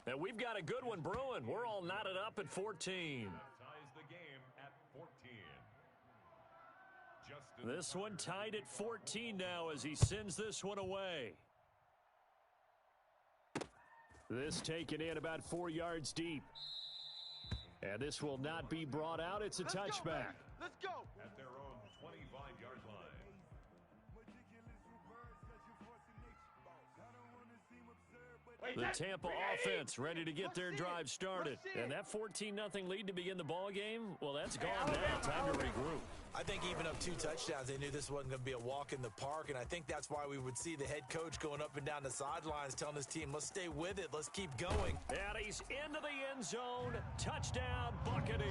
And we've got a good one brewing. We're all knotted up at 14. Ties the game at 14. This one tied at 14 now as he sends this one away. This taken in about 4 yards deep. And this will not be brought out. It's a touchback. Let's go. At their own 25-yard line. The Tampa offense ready to get their drive started. And that 14-0 lead to begin the ball game, well, that's gone now. Time to regroup. I think even up 2 touchdowns, they knew this wasn't going to be a walk in the park, and I think that's why we would see the head coach going up and down the sidelines telling his team, let's stay with it, let's keep going. And he's into the end zone. Touchdown, Buccaneers.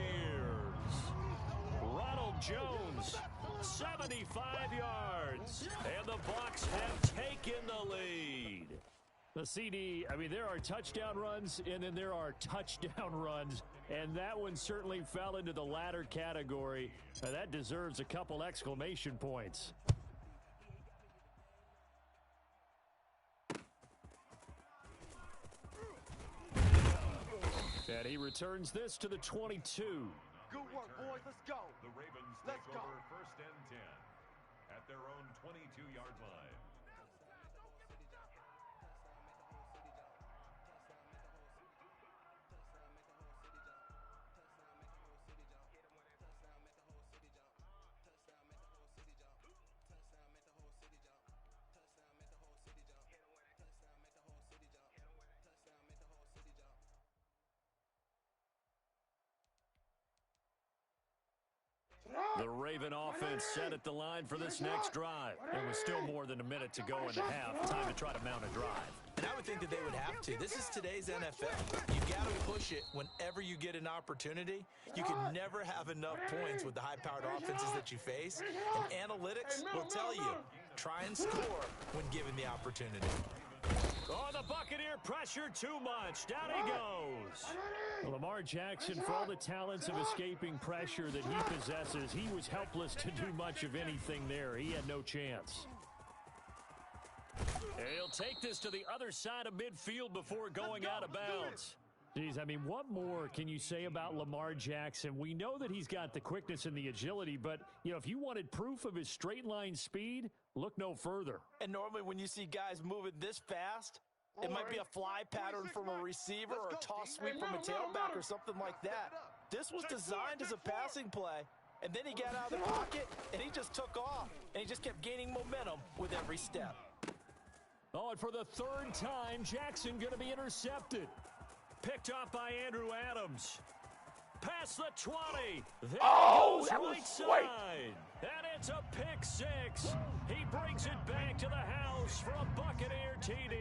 Ronald Jones, 75 yards. And the Bucs have taken the lead. The CD, I mean, there are touchdown runs, and then there are touchdown runs, and that one certainly fell into the latter category. That deserves a couple exclamation points. And he returns this to the 22. Good work, boys. Let's go. The Ravens Let's take go. over first and 10 at their own 22-yard line. The Raven offense set at the line for this next drive. And with still more than a minute to go in the half, time to try to mount a drive. And I would think that they would have to. This is today's NFL. You got to push it whenever you get an opportunity. You can never have enough points with the high-powered offenses that you face. And analytics will tell you, try and score when given the opportunity. Oh, the Buccaneer pressure too much. Down he goes. Lamar Jackson, for all the talents of escaping pressure that he possesses, he was helpless to do much of anything there. He had no chance. He'll take this to the other side of midfield before going out of bounds. Geez, I mean, what more can you say about Lamar Jackson? We know that he's got the quickness and the agility, but, you know, if you wanted proof of his straight line speed, look no further. And normally when you see guys moving this fast, it might be a fly pattern from a receiver or a toss sweep from a tailback or something like that. This was designed as a passing play, and then he got out of the pocket, and he just took off, and he just kept gaining momentum with every step. Oh, and for the third time, Jackson going to be intercepted. Picked off by Andrew Adams. Past the 20. There goes right side. And it's a pick six. He brings it back to the house for a Buccaneer TD.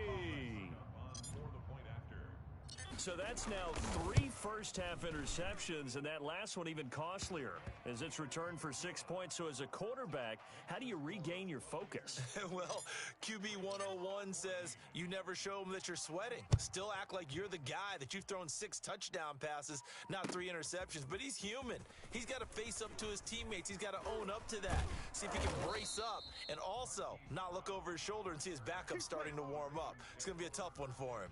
So that's now 3 first-half interceptions, and that last one even costlier as it's returned for 6 points. So as a quarterback, how do you regain your focus? Well, QB 101 says you never show them that you're sweating. Still act like you're the guy, that you've thrown 6 touchdown passes, not 3 interceptions. But he's human. He's got to face up to his teammates. He's got to own up to that. See if he can brace up and also not look over his shoulder and see his backup starting to warm up. It's going to be a tough one for him.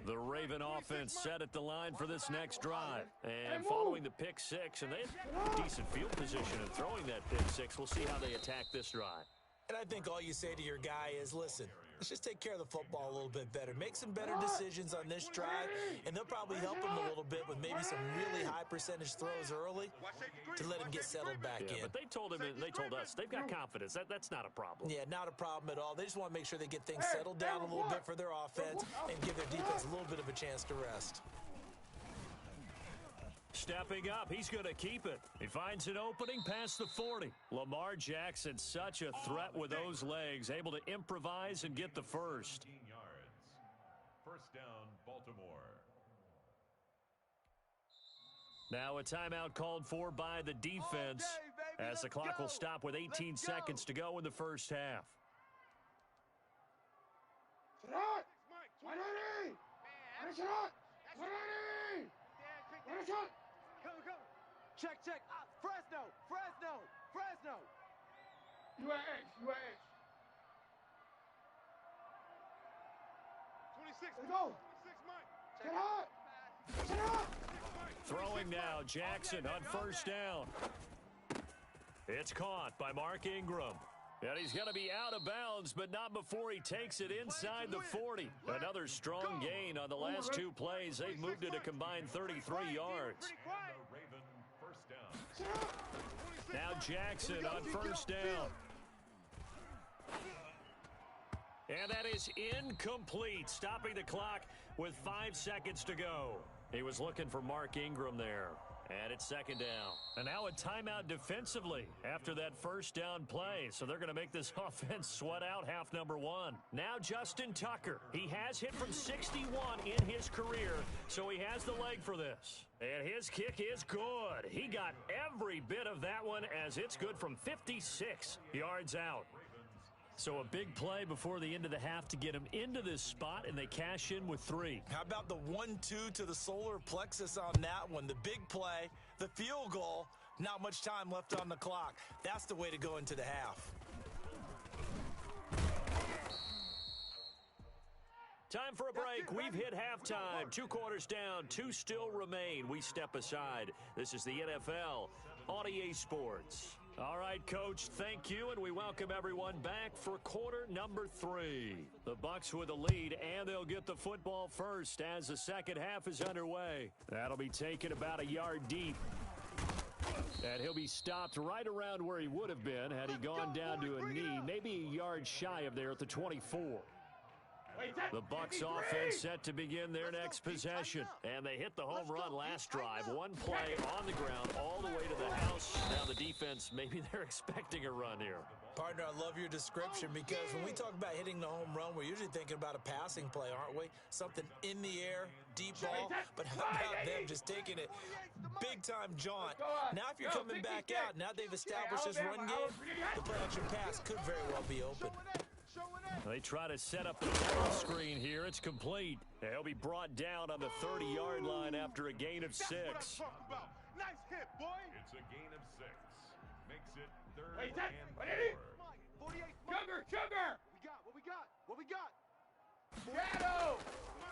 The Raven offense set at the line for this next drive. And following the pick six, and they have decent field position in throwing that pick six. We'll see how they attack this drive. And I think all you say to your guy is, listen, let's just take care of the football a little bit better. Make some better decisions on this drive, and they'll probably help him a little bit with maybe some really high percentage throws early to let him get settled back in. But they told us, they've got confidence. That's not a problem. Yeah, not a problem at all. They just want to make sure they get things settled down a little bit for their offense and give their defense a little bit of a chance to rest. Stepping up, he's going to keep it. He finds an opening past the 40. Lamar Jackson, such a threat with those legs, able to improvise and get the first. 15 yards. First down, Baltimore. Now a timeout called for by the defense as the clock will stop with 18 seconds to go in the first half. Check. Fresno. 26. Let's go. 26, Mike. Throwing now, Jackson on first down. It's caught by Mark Ingram. And he's going to be out of bounds, but not before he takes it inside the 40. Another strong gain on the last two plays. They've moved it a combined 33 yards. Now Jackson on first down. And that is incomplete, stopping the clock with 5 seconds to go. He was looking for Mark Ingram there. And it's second down. And now a timeout defensively after that first down play. So they're going to make this offense sweat out half number one. Now Justin Tucker. He has hit from 61 in his career, so he has the leg for this. And his kick is good. He got every bit of that one as it's good from 56 yards out. So a big play before the end of the half to get him into this spot, and they cash in with 3. How about the 1-2 to the solar plexus on that one? The big play, the field goal, not much time left on the clock. That's the way to go into the half. Time for a break. We've hit halftime. 2 quarters down, 2 still remain. We step aside. This is the NFL on EA Sports. All right, Coach, thank you, and we welcome everyone back for quarter number 3. The Bucs with the lead, and they'll get the football first as the second half is underway. That'll be taken about a yard deep. And he'll be stopped right around where he would have been had he gone down to a knee, maybe a yard shy of there at the 24. The Bucs offense set to begin their next possession. And they hit the home run last drive. One play on the ground all the way to the house. Now the defense, maybe they're expecting a run here. Partner, I love your description because when we talk about hitting the home run, we're usually thinking about a passing play, aren't we? Something in the air, deep ball. But how about them just taking it big-time jaunt? Now if you're coming back out, now they've established this run game, the play-action pass could very well be open. They try to set up the ball screen here. It's complete. He'll be brought down on the 30-yard line after a gain of 6. Nice hit, boy. It's a gain of 6. Makes it third and 4. Sugar. What we got? Shadow.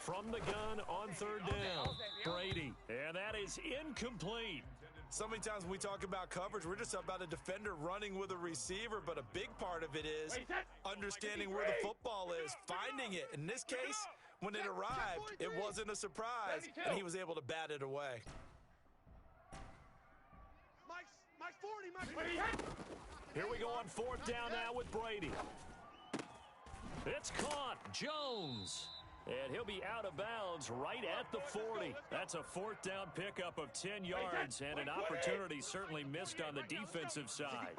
From the gun on third down, Brady. And that is incomplete. So many times when we talk about coverage, we're just about a defender running with a receiver, but a big part of it is understanding where the football is, finding it. In this case, when it arrived, it wasn't a surprise, and he was able to bat it away. Mike 40. Here we go on fourth down now with Brady. It's caught. Jones. And he'll be out of bounds right at the 40. That's a fourth down pickup of 10 yards and an opportunity certainly missed on the defensive side.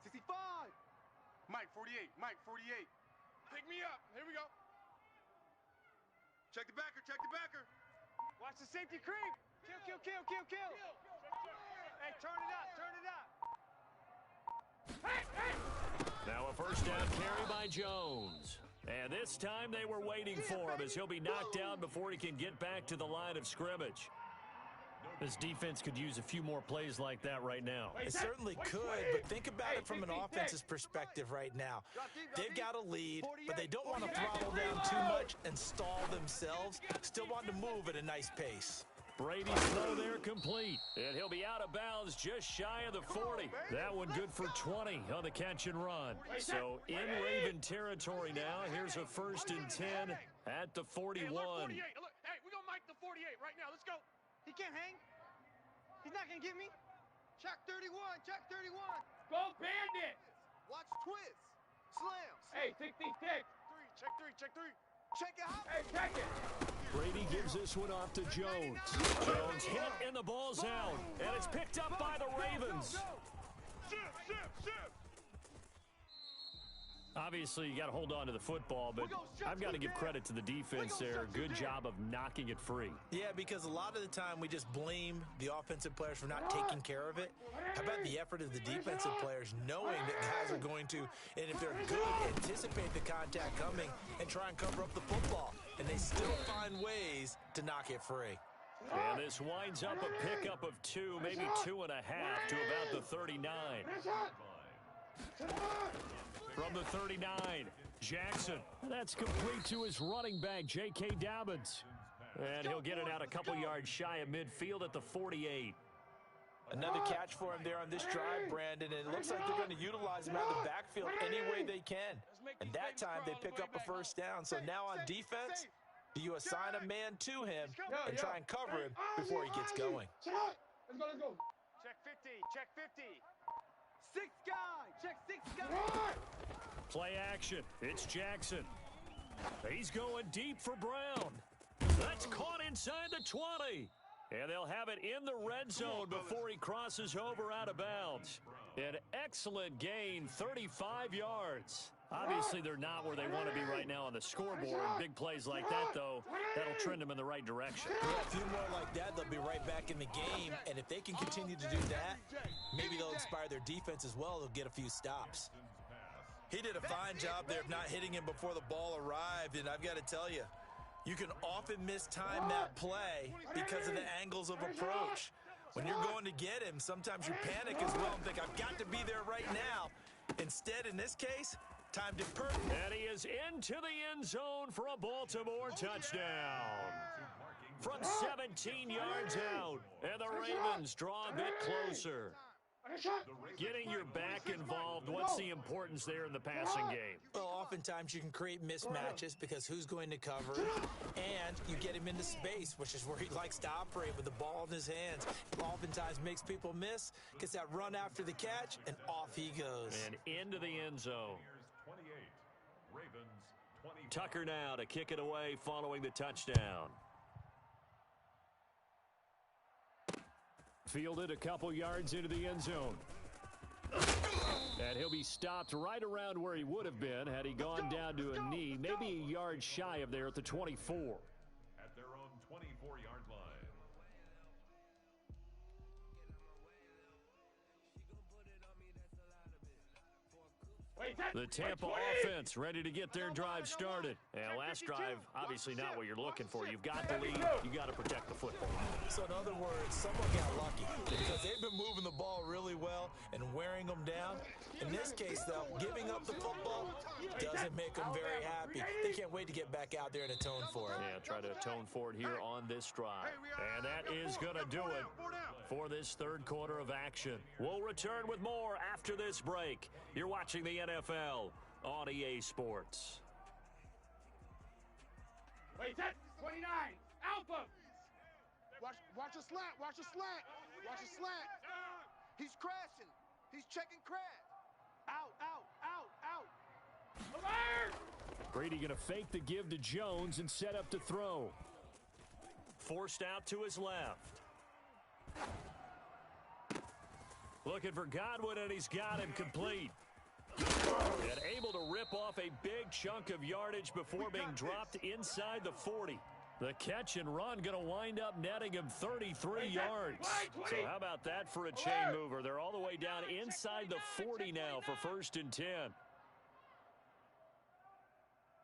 65. Mike 48. Pick me up. Here we go. Check the backer. Watch the safety creep. Kill. Hey, turn it up. Now a first down carry by Jones. And this time they were waiting for him as he'll be knocked down before he can get back to the line of scrimmage. This defense could use a few more plays like that right now. It certainly could, but think about it from an offense's perspective right now. They've got a lead, but they don't want to throttle down too much and stall themselves. Still want to move at a nice pace. Brady's throw there complete. And he'll be out of bounds just shy of the 40. That one good for 20 on the catch and run. So in Raven territory now. Here's a 1st and 10 at the 41. Hey, look, 48. Look, hey, we're going to mic the 48 right now. Let's go. He can't hang. He's not going to get me. Check 31. Go Bandit. Watch twist. Slams. Hey, 66. Check three. Check it out. Hey, check it. Brady gives this one off to Jones. Jones hit and the ball's out. And it's picked up by the Ravens. Shift. Obviously, you got to hold on to the football, but I've got to give credit to the defense there. Good job of knocking it free. Yeah, because a lot of the time we just blame the offensive players for not taking care of it. How about the effort of the defensive players knowing that guys are going to, and if they're good, anticipate the contact coming and try and cover up the football. And they still find ways to knock it free. And this winds up a pickup of 2, maybe 2.5 to about the 39. From the 39, Jackson. That's complete to his running back, J.K. Dobbins. And he'll get it out a couple yards shy of midfield at the 48. Another catch for him there on this drive, Brandon, and it looks like they're going to utilize him out of the backfield any way they can. And that time they pick up a first down. So now on defense, do you assign a man to him and try and cover him before he gets going? Let's go. Check 50. Check 50. 6 guy. Check 6 guy. Play action. It's Jackson. He's going deep for Brown. That's caught inside the 20. And they'll have it in the red zone before he crosses over out of bounds. An excellent gain, 35 yards. Obviously, they're not where they want to be right now on the scoreboard. Big plays like that, though, that'll trend them in the right direction. Yeah, a few more like that, they'll be right back in the game. And if they can continue to do that, maybe they'll inspire their defense as well. They'll get a few stops. He did a fine job there of not hitting him before the ball arrived. And I've got to tell you, you can often mistime that play because of the angles of approach. When you're going to get him, sometimes you panic as well and think, I've got to be there right now. Instead, in this case, timed it perfect. And he is into the end zone for a Baltimore touchdown. From 17 yards out. And the Ravens draw a bit closer. Getting your back involved, what's the importance there in the passing game? Well, oftentimes you can create mismatches because who's going to cover it, and you get him into space, which is where he likes to operate with the ball in his hands. Oftentimes makes people miss, gets that run after the catch, and off he goes. And into the end zone. Tucker now to kick it away following the touchdown. Fielded a couple yards into the end zone. And he'll be stopped right around where he would have been had he gone down to a knee, maybe a yard shy of there at the 24. At their own 24-yard line. The Tampa offense ready to get their drive started. And last drive, obviously not what you're looking for. You've got the lead. You got to protect the football. So in other words, someone got lucky because they've been moving the ball really well and wearing them down. In this case, though, giving up the football doesn't make them very happy. They can't wait to get back out there and atone for it. Yeah, try to atone for it here on this drive. And that is going to do it for this third quarter of action. We'll return with more after this break. You're watching the NFL on EA Sports. Wait, that's 29. Alpha. Watch a slant. Watch a slant. Watch a slant. He's crashing. He's checking crash. Out. Alert! Brady going to fake the give to Jones and set up to throw. Forced out to his left. Looking for Godwin, and he's got him complete. And able to rip off a big chunk of yardage before being dropped inside the 40. The catch and run going to wind up netting him 33 yards. So how about that for a chain mover? They're all the way down inside the 40 now for 1st and 10.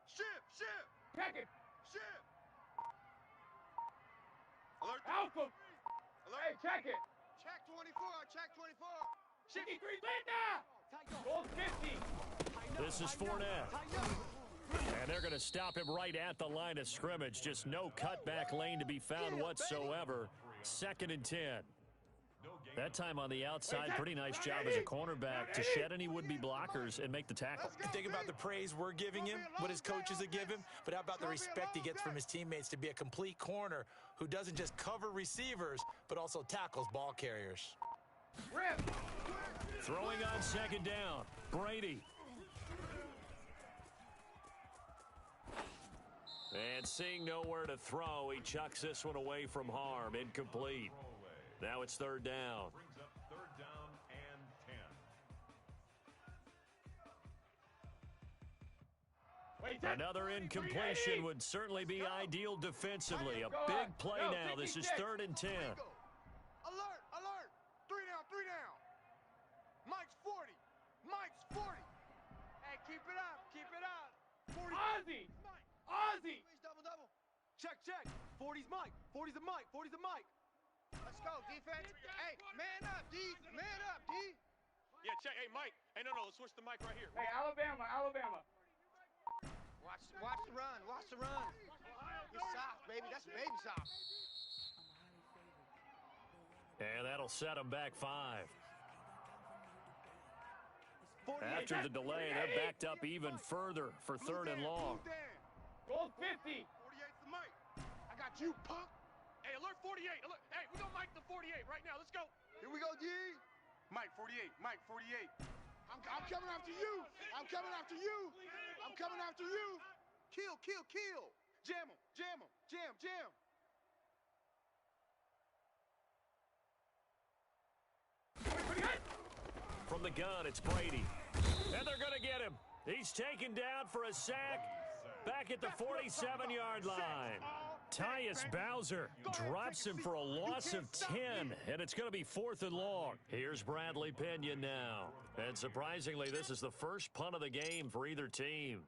Ship. Check it. Ship. Alert. Alpha. Alert. Hey, check it. Check 24. Check 24. 63 Linda. Gold 50. This is Fournette. And they're going to stop him right at the line of scrimmage. Just no cutback lane to be found whatsoever. 2nd and 10. That time on the outside, pretty nice job as a cornerback to shed any would-be blockers and make the tackle. Think about the praise we're giving him, what his coaches have given him, but how about the respect he gets from his teammates to be a complete corner who doesn't just cover receivers, but also tackles ball carriers. Rip. Throwing on 2nd down, Brady. And seeing nowhere to throw, he chucks this one away from harm. Incomplete. Now it's 3rd down. Brings up 3rd down and 10. Another incompletion would certainly be ideal defensively. A big play now. This is 3rd and 10. Alert, alert. 3 down, 3 down. Mike's 40. Mike's 40. Hey, keep it up. Keep it up. 40. Ozzy. Ozzy. Double, double. Check, check. 40's Mike. 40's a Mike. 40's a Mike. Let's go, defense. Hey, man up, D. Man up, D. Yeah, check. Hey, Mike. Hey, no, let's switch the mic right here. Hey, Alabama, Alabama. Watch the run. Watch the run. You're soft, baby. That's baby soft. And that'll set them back 5. After the delay, they're backed up even further for 3rd and long. Goal 50. 48's the Mike. I got you, punk. Hey, alert 48. Alert. Hey, we're going to Mike the 48 right now. Let's go. Here we go, D. Mike 48. Mike 48. I'm coming after you. I'm coming after you. I'm coming after you. Kill, kill, kill. Jam him, jam him, jam, jam. From the gun, it's Brady. And they're going to get him. He's taken down for a sack back at the 47-yard line. Tyus Bowser drops him for a loss of 10, and it's going to be 4th and long. Here's Bradley Pinion now. And surprisingly, this is the first punt of the game for either team.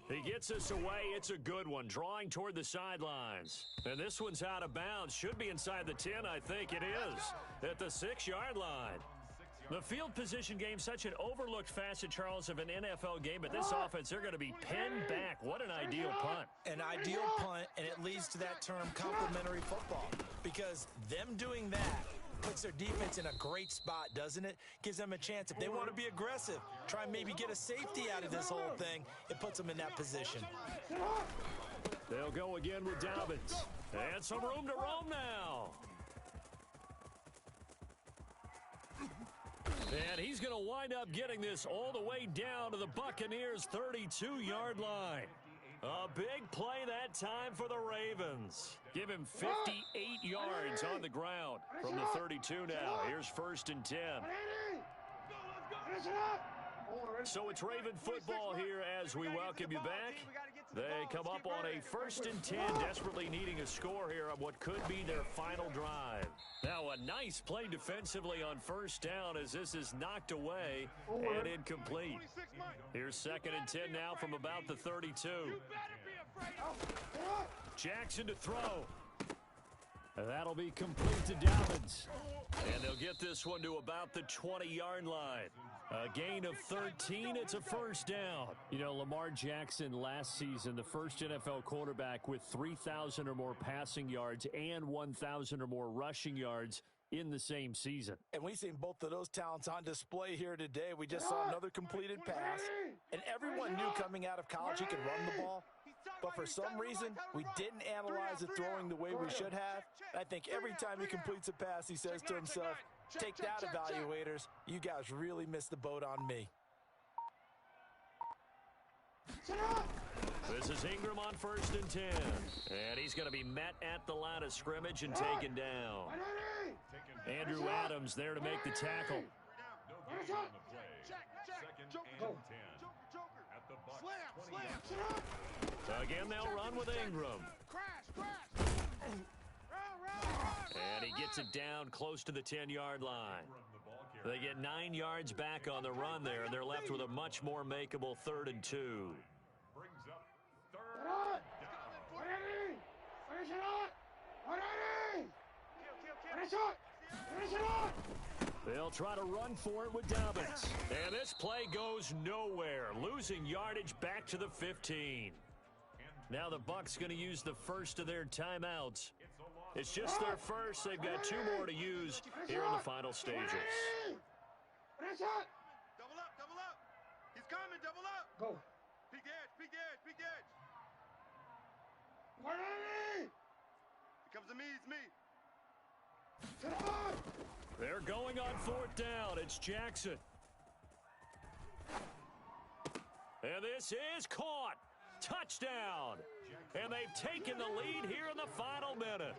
He gets us away. It's a good one, drawing toward the sidelines. And this one's out of bounds. Should be inside the 10, I think it is, at the 6-yard line. The field position game, such an overlooked facet, Charles, of an NFL game. But this offense, they're going to be pinned back. What an ideal punt. An ideal punt, and it leads to that term complementary football. Because them doing that puts their defense in a great spot, doesn't it? Gives them a chance. If they want to be aggressive, try and maybe get a safety out of this whole thing, it puts them in that position. They'll go again with Dobbins. And some room to roam now. And he's going to wind up getting this all the way down to the Buccaneers' 32-yard line. A big play that time for the Ravens. Give him 58 yards on the ground from the 32 now. Here's 1st and 10. So it's Raven football here as we welcome you back. They come up on a 1st and 10, desperately needing a score here on what could be their final drive. Now a nice play defensively on 1st down as this is knocked away and incomplete. Here's 2nd and 10 now from about the 32. Jackson to throw. That'll be complete to Dobbins. And they'll get this one to about the 20-yard line. A gain of 13, it's a 1st down. You know, Lamar Jackson last season, the first NFL quarterback with 3,000 or more passing yards and 1,000 or more rushing yards in the same season. And we've seen both of those talents on display here today. We just saw another completed pass, and everyone knew coming out of college he could run the ball. But for some reason, we didn't analyze the throwing the way we should have. I think every time he completes a pass, he says to himself, take that, evaluators. You guys really missed the boat on me. This is Ingram on 1st and 10. And he's going to be met at the line of scrimmage and taken down. Andrew Adams there to make the tackle. Again, they'll run with Ingram. And he gets it down close to the 10-yard line. They get 9 yards back on the run there, and they're left with a much more makeable 3rd and 2. They'll try to run for it with Dobbins. And this play goes nowhere, losing yardage back to the 15. Now the Bucs going to use the first of their timeouts. It's just their first. They've got 2 more to use here in the final stages. Double up, double up. He's coming, double up. Go. Big edge, big edge, big edge. Here comes the me, it's me. They're going on 4th down. It's Jackson. And this is caught. touchdown. And they've taken the lead here in the final minute.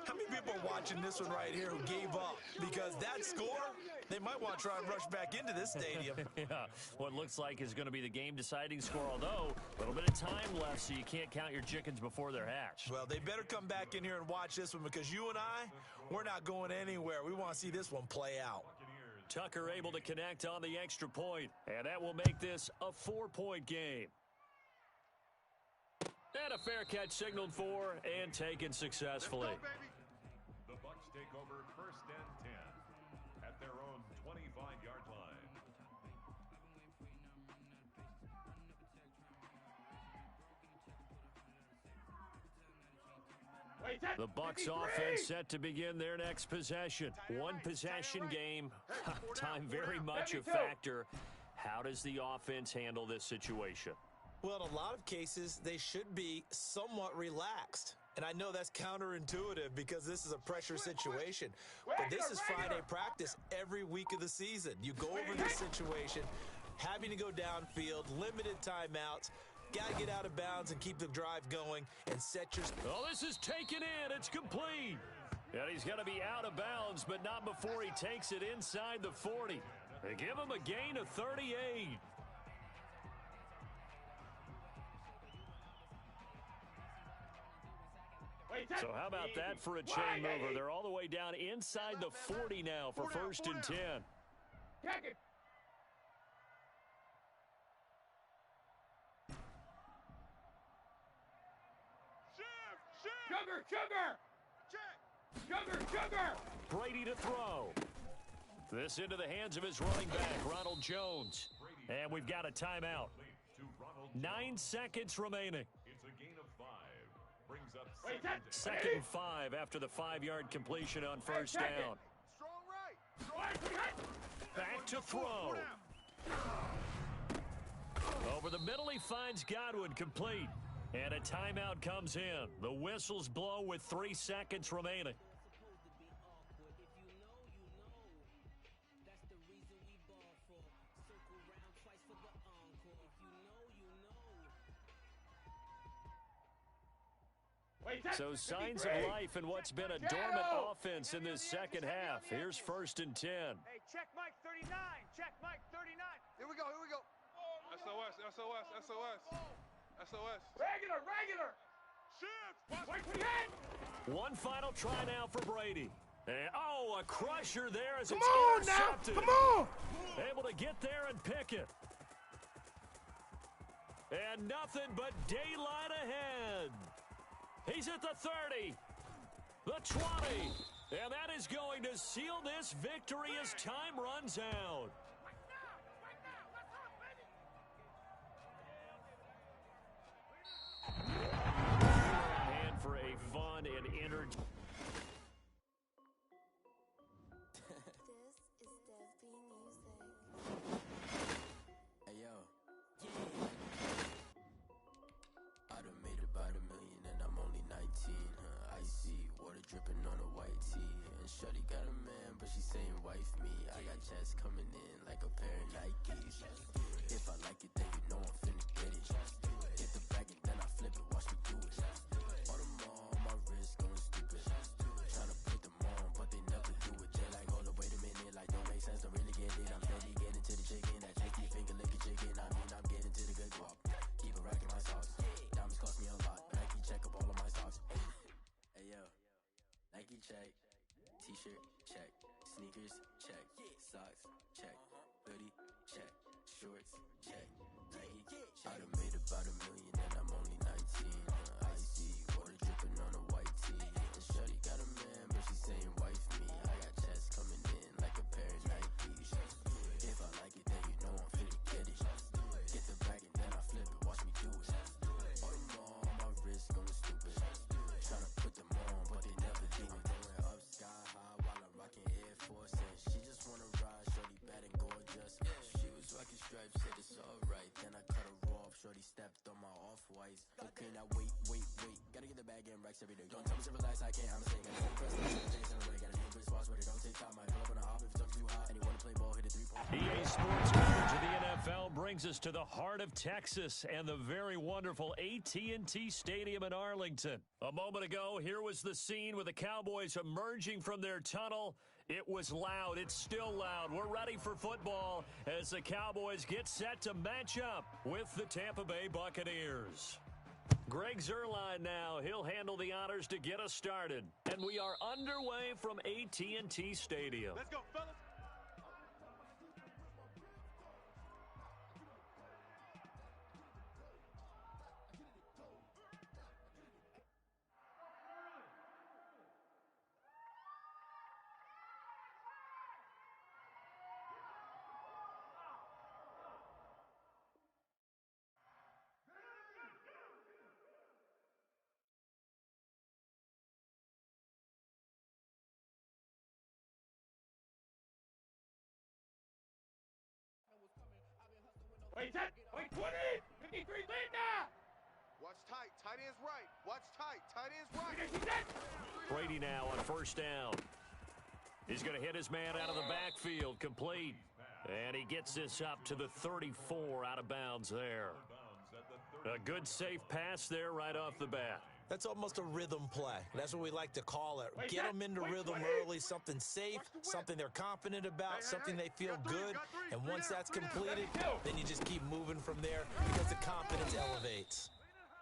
How many people are watching this one right here who gave up? Because that score, they might want to try and rush back into this stadium. Yeah, what looks like is going to be the game-deciding score, although a little bit of time left, so you can't count your chickens before they're hatched. Well, they better come back in here and watch this one, because you and I, we're not going anywhere. We want to see this one play out. Tucker able to connect on the extra point, and that will make this a 4-point game. And a fair catch signaled for and taken successfully. The Bucs take over 1st and 10 at their own 25-yard line. The Bucs offense set to begin their next possession. One possession game. Time very much a factor. How does the offense handle this situation? Well, in a lot of cases, they should be somewhat relaxed. And I know that's counterintuitive because this is a pressure situation. But this is Friday practice every week of the season. You go over this situation, having to go downfield, limited timeouts, got to get out of bounds and keep the drive going and set your... Oh, this is taken in. It's complete. And he's going to be out of bounds, but not before he takes it inside the 40. They give him a gain of 38. So how about that for a chain mover? They're all the way down inside the 40 now for 1st and 10. Sugar! Brady to throw. This into the hands of his running back, Ronald Jones. And we've got a timeout. 9 seconds remaining. It's a gain of 5. Brings up 2nd and 5 after the 5-yard completion on 1st down. Back to throw. Over the middle, he finds Godwin, complete. And a timeout comes in. The whistles blow with 3 seconds remaining. So signs of life in what's been a dormant offense in this second half. Here's 1st and 10. Hey, check Mike 39. Check Mike 39. Here we go. SOS. Regular. Shift. One final try now for Brady. And, a crusher there as Come it's on intercepted. now. Come on. Able to get there and pick it. And nothing but daylight ahead. He's at the 30, the 20, and that is going to seal this victory as time runs out. And for a fun and energetic. Dripping on a white tee, and shorty got a man, but she saying wife me. I got checks coming in like a pair of Nikes. If I like it, then you know I'm finna get it. Get the bag and then I flip it, watch me do it. All them on my wrist going stupid. Tryna put them on, but they never do it. They like, hold up, wait a minute, like don't make sense, don't really get it. I'm steady getting to the chicken, that tricky finger licking chicken. I mean, I'm getting to the good guap. Keep it racking my sauce. Diamonds cost me a lot, but I keep check up all of my stocks. Hey yo. Nike check, t-shirt check, sneakers check, socks check, hoodie check, shorts check, Nike. I done made about $1 million and I'm only 19. Icy water dripping on a white tee. And shorty got a man, but she saying wife me. I got checks coming in like a pair of Nikes. If I like it, then you know I'm finna get it. Get the bag and then I flip it, watch me do it. All them on my wrist going stupid. Tryna put them on, but they never do it. Going up sky high while I'm rocking Air Force. And she just wanna ride, shorty bad and gorgeous. She was rocking stripes, said it's alright. Then I cut her off, shorty stepped on my off-whites. Okay, now wait. Gotta get the bag and racks every day. Don't tell me to relax, I can't, I'm saying. Gotta press the chase in the way. Gotta name spots where they don't take time. I pull up on a hop if it's up too hot. And you wanna play ball, hit a 3-point. EA Sports coverage of the NFL Well, brings us to the heart of Texas and the very wonderful AT&T Stadium in Arlington. A moment ago, here was the scene with the Cowboys emerging from their tunnel. It was loud. It's still loud. We're ready for football as the Cowboys get set to match up with the Tampa Bay Buccaneers. Greg Zuerlein now. He'll handle the honors to get us started. And we are underway from AT&T Stadium. Let's go, fellas. Wait, 10, wait, 20, 53, lead now! Watch tight, tight ends right. Watch tight, tight ends right. Brady now on first down. He's going to hit his man out of the backfield, complete. And he gets this up to the 34 out of bounds there. A good safe pass there right off the bat. That's almost a rhythm play. That's what we like to call it. Get them into rhythm early, something safe, something they're confident about, something they feel good. And once that's completed, then you just keep moving from there because the confidence elevates.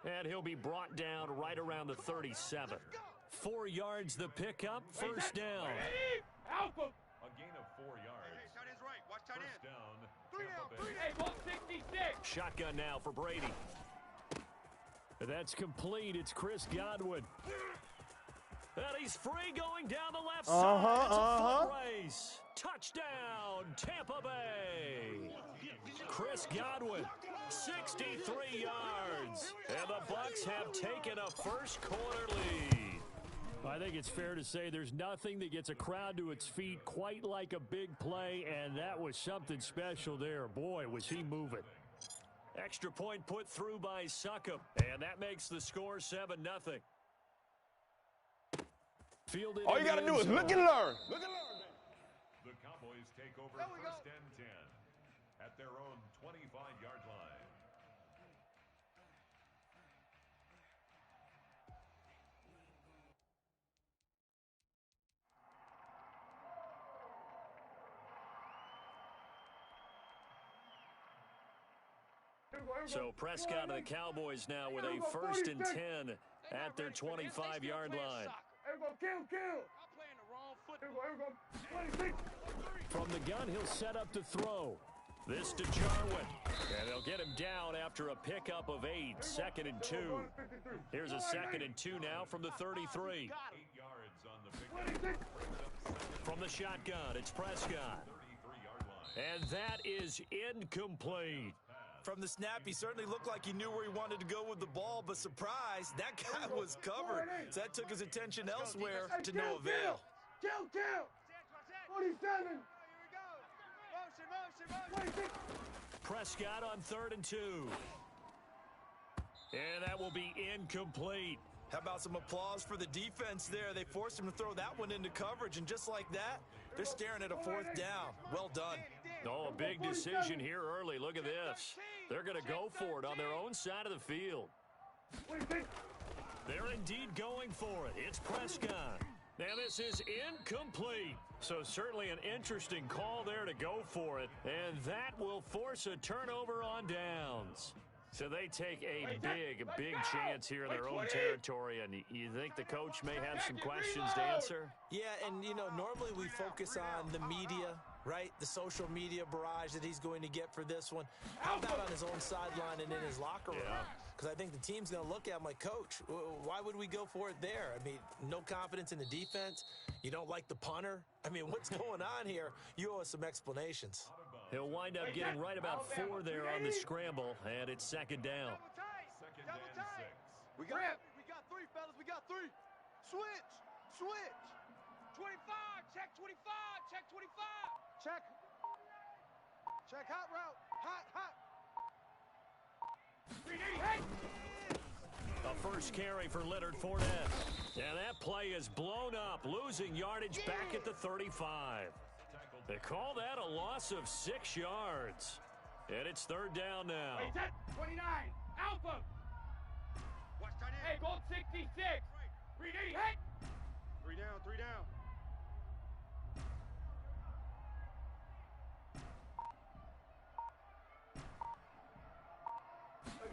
And he'll be brought down right around the 37. 4 yards the pickup, first down. A gain of 4 yards. Hey, tight ends right. Watch tight First end. down. Tampa Bay. Hey, 166. Shotgun now for Brady. That's complete. It's Chris Godwin. And he's free going down the left side. It's a foot race. Touchdown, Tampa Bay. Chris Godwin, 63 yards. And the Bucs have taken a first quarter lead. I think it's fair to say there's nothing that gets a crowd to its feet quite like a big play, and that was something special there. Boy, was he moving. Extra point put through by Succop, and that makes the score 7-0. Fielded. All you got to do is look and learn. Look and learn. The Cowboys take over first and 10 at their own 25-yard line. So Prescott and the Cowboys now with a first and 10 at their 25-yard line. From the gun, he'll set up to throw. This to Jarwin. And they'll get him down after a pickup of 8. 2nd and 2. Here's a 2nd and 2 now from the 33. 8 yards on the pickup. From the shotgun, it's Prescott. 33-yard line. And that is incomplete. From the snap, he certainly looked like he knew where he wanted to go with the ball, but surprise, that guy was covered. So that took his attention elsewhere to no avail. Kill. 47. Motion. Prescott on 3rd and 2. And that will be incomplete. How about some applause for the defense there? They forced him to throw that one into coverage, and just like that, they're staring at a 4th down. Well done. Oh, a big decision here early. Look at this. They're going to go for it on their own side of the field. They're indeed going for it. It's Prescott. Now this is incomplete. So certainly an interesting call there to go for it. And that will force a turnover on downs. So they take a big chance here in their own territory, and you think the coach may have some questions to answer? Yeah, and, normally we focus on the media, right? The social media barrage that he's going to get for this one. How about on his own sideline and in his locker room? Because I think the team's going to look at him like, Coach, why would we go for it there? I mean, no confidence in the defense. You don't like the punter. I mean, what's going on here? You owe us some explanations. He'll wind up getting right about 4 there on the scramble, and it's 2nd down. Second and 6. We got 3, fellas. We got 3. Switch. 25. Check 25. Check 25. Check hot route. Hot. A first carry for Leonard Fournette. And that play is blown up, losing yardage back at the 35. They call that a loss of 6 yards. And it's third down now. Wait, set. 29. Alpha. Watch tight end. Hey, gold 66. 3D, hit. 3 down, 3 down.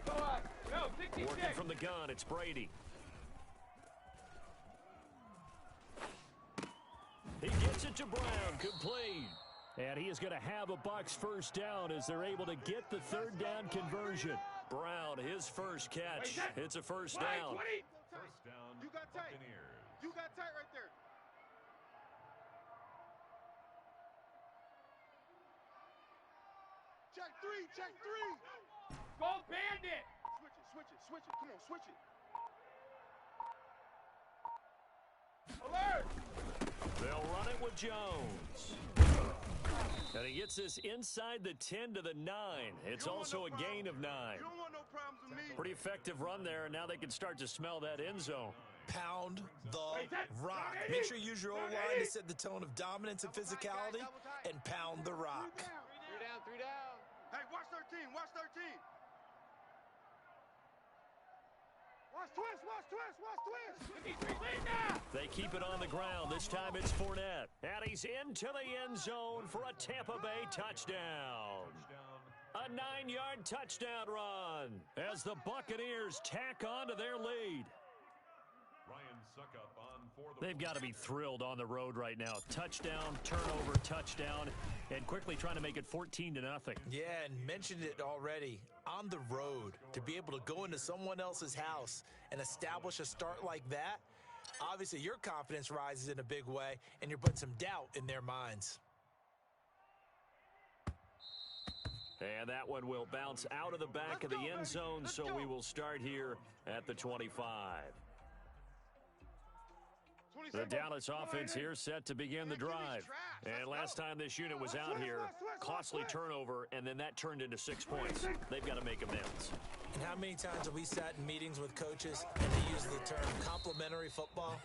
Go on. Go, 66. Working from the gun, it's Brady. He gets it to Brown, complete. And he is going to have a Bucs first down as they're able to get the third down conversion. Brown, his first catch. It's a first down. First down, You got tight. Buccaneers. You got tight right there. Check 3, check 3. Gold bandit. Switch it, switch it, switch it. Come on, switch it. Alert. They'll run it with Jones. And he gets this inside the 10 to the 9. It's also a gain of 9. You don't want no problems with me. Pretty effective run there, and now they can start to smell that end zone. Pound the rock. Make sure you use your O-line to set the tone of dominance and physicality, and pound the rock. 3 down, 3 down. Hey, watch 13, watch 13. Watch twist, watch twist, watch twist. They keep it on the ground. This time it's Fournette. And he's into the end zone for a Tampa Bay touchdown. A 9-yard touchdown run as the Buccaneers tack on to their lead. Ryan Suckup on for the They've got to be thrilled on the road right now. Touchdown, turnover, touchdown, and quickly trying to make it 14-0. Yeah, and mentioned it already. On the road, to be able to go into someone else's house and establish a start like that, obviously your confidence rises in a big way, and you're putting some doubt in their minds. And that one will bounce out of the back of the end zone, so we will start here at the 25. The Dallas offense here set to begin the drive. And last time this unit was out here, costly turnover, and then that turned into 6 points. They've got to make amends. And how many times have we sat in meetings with coaches and they use the term complementary football?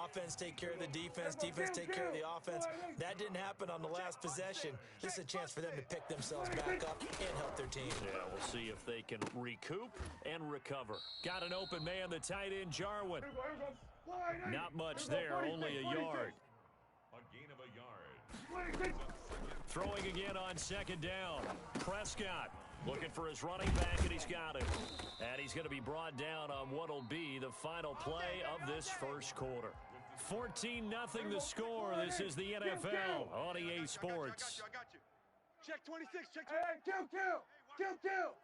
Offense take care of the defense, defense take care of the offense. That didn't happen on the last possession. This is a chance for them to pick themselves back up and help their team. Yeah, we'll see if they can recoup and recover. Got an open man, the tight end, Jarwin. Not much there, only a yard. a gain of a yard. Throwing again on second down. Prescott looking for his running back, and he's got him. And he's going to be brought down on what will be the final play of this first quarter. 14-0 the score. This is the NFL on EA Sports. I got you. Check 26, check 26. Hey, kill.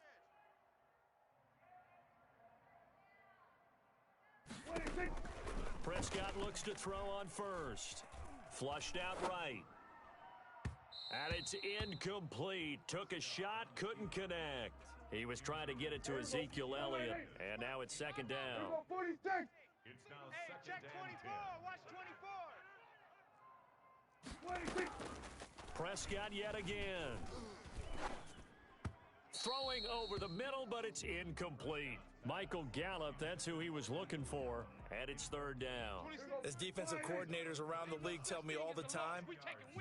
Prescott looks to throw on first. Flushed out right. And it's incomplete. Took a shot, couldn't connect. He was trying to get it to Ezekiel Elliott. And now it's second down. It's now Hey, second check and 24. 10. Watch 24. Prescott yet again. Throwing over the middle, but it's incomplete. Michael Gallup, that's who he was looking for. And it's third down. As defensive coordinators around the league tell me all the time,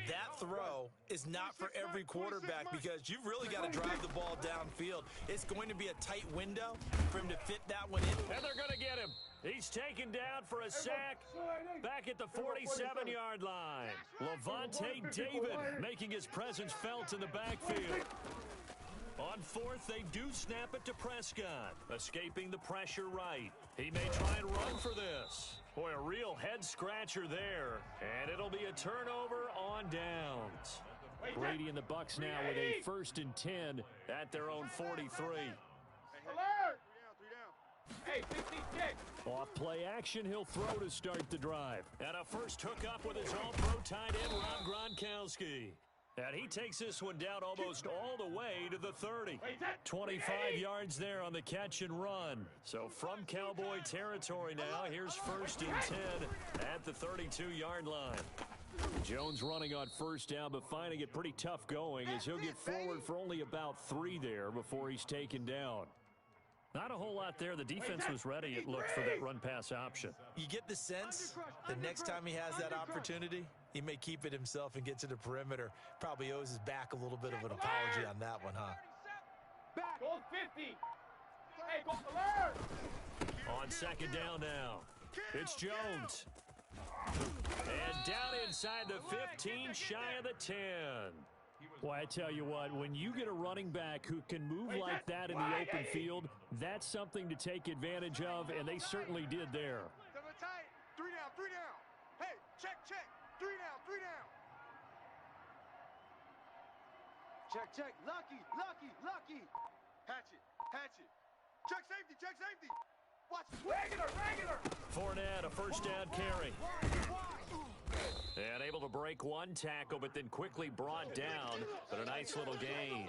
that throw is not for every quarterback because you've really got to drive the ball downfield. It's going to be a tight window for him to fit that one in. And they're going to get him. He's taken down for a sack back at the 47-yard line. Levante David making his presence felt in the backfield. On fourth, they do snap it to Prescott, escaping the pressure right. He may try and run for this. Boy, a real head-scratcher there. And it'll be a turnover on downs. Brady and the Bucs now with a 1st and 10 at their own 43. Alert! 3 down. Hey, 66. Off play action, he'll throw to start the drive. And a first hookup with his all-pro tight end, Rob Gronkowski. And he takes this one down almost all the way to the 30. 25 yards there on the catch and run. So from Cowboy territory now, here's 1st and 10 at the 32-yard line. Jones running on first down, but finding it pretty tough going as he'll get forward for only about 3 there before he's taken down. Not a whole lot there. The defense was ready, it looked, for that run-pass option. You get the sense the next time he has that opportunity, he may keep it himself and get to the perimeter. Probably owes his back a little bit of an apology on that one, huh? back. Go 50. Hey, go alert. On second down now, it's Jones. And down inside the 15, shy of the 10. Well, I tell you what, when you get a running back who can move like that in the open field, that's something to take advantage of, and they certainly did there. Double tight. 3 down, 3 down. Hey, check. 3 down, 3 down. Check. Lucky. Hatch it. Check safety. Watch. Regular. Fournette, a first down carry. And able to break one tackle, but then quickly brought down. But a nice little gain.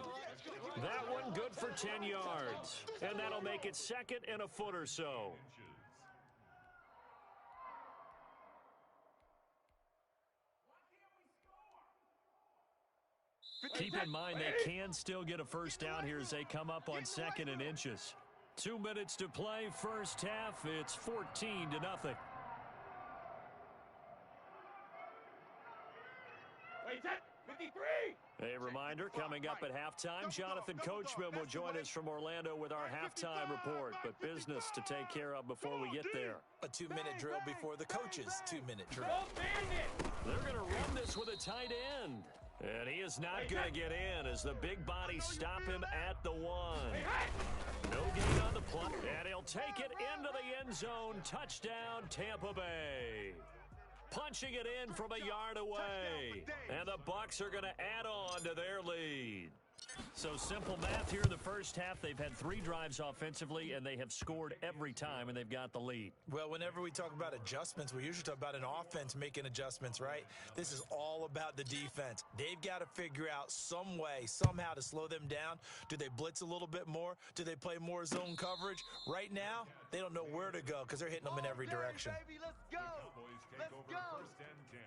That one good for 10 yards. And that'll make it second and a foot or so. Keep in mind they can still get a first down here as they come up on second and inches. 2 minutes to play, first half. It's 14-0. Wait, 53. A reminder, coming up at halftime, Jonathan Coachman will join us from Orlando with our halftime report, but business to take care of before we get there. A 2-minute drill before the coach's 2-minute drill. They're going to run this with a tight end. And he is not going to get in as the big bodies stop him at the 1. No gain on the play. And he'll take it into the end zone. Touchdown, Tampa Bay. Punching it in from a yard away. And the Bucs are going to add on to their lead. So simple math here in the first half. They've had 3 drives offensively, and they have scored every time, and they've got the lead. Well, whenever we talk about adjustments, we usually talk about an offense making adjustments, right? This is all about the defense. They've got to figure out some way, somehow to slow them down. Do they blitz a little bit more? Do they play more zone coverage? Right now, they don't know where to go because they're hitting them in every direction. Baby, let's go. Cowboys take over first and 10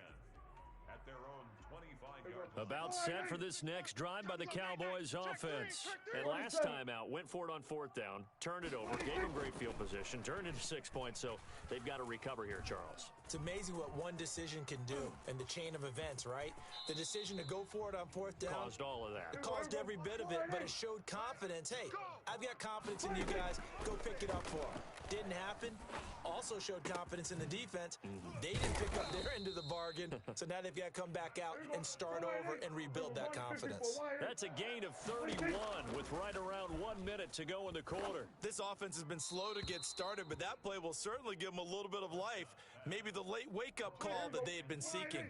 at their own 25-yard line. About set for this next drive by the Cowboys offense. And last time out, went for it on 4th down, turned it over, gave them great field position, turned into 6 points, so they've got to recover here, Charles. It's amazing what one decision can do in the chain of events, right? The decision to go for it on 4th down. Caused all of that. It caused every bit of it, but it showed confidence. Hey, I've got confidence in you guys. Go pick it up for them. Didn't happen. Also showed confidence in the defense. They didn't pick up their end of the bargain, so now they've got to come back out and start over and rebuild that confidence. That's a gain of 31 with right around 1 minute to go in the quarter. This offense has been slow to get started, but that play will certainly give them a little bit of life. Maybe the late wake-up call that they had been seeking.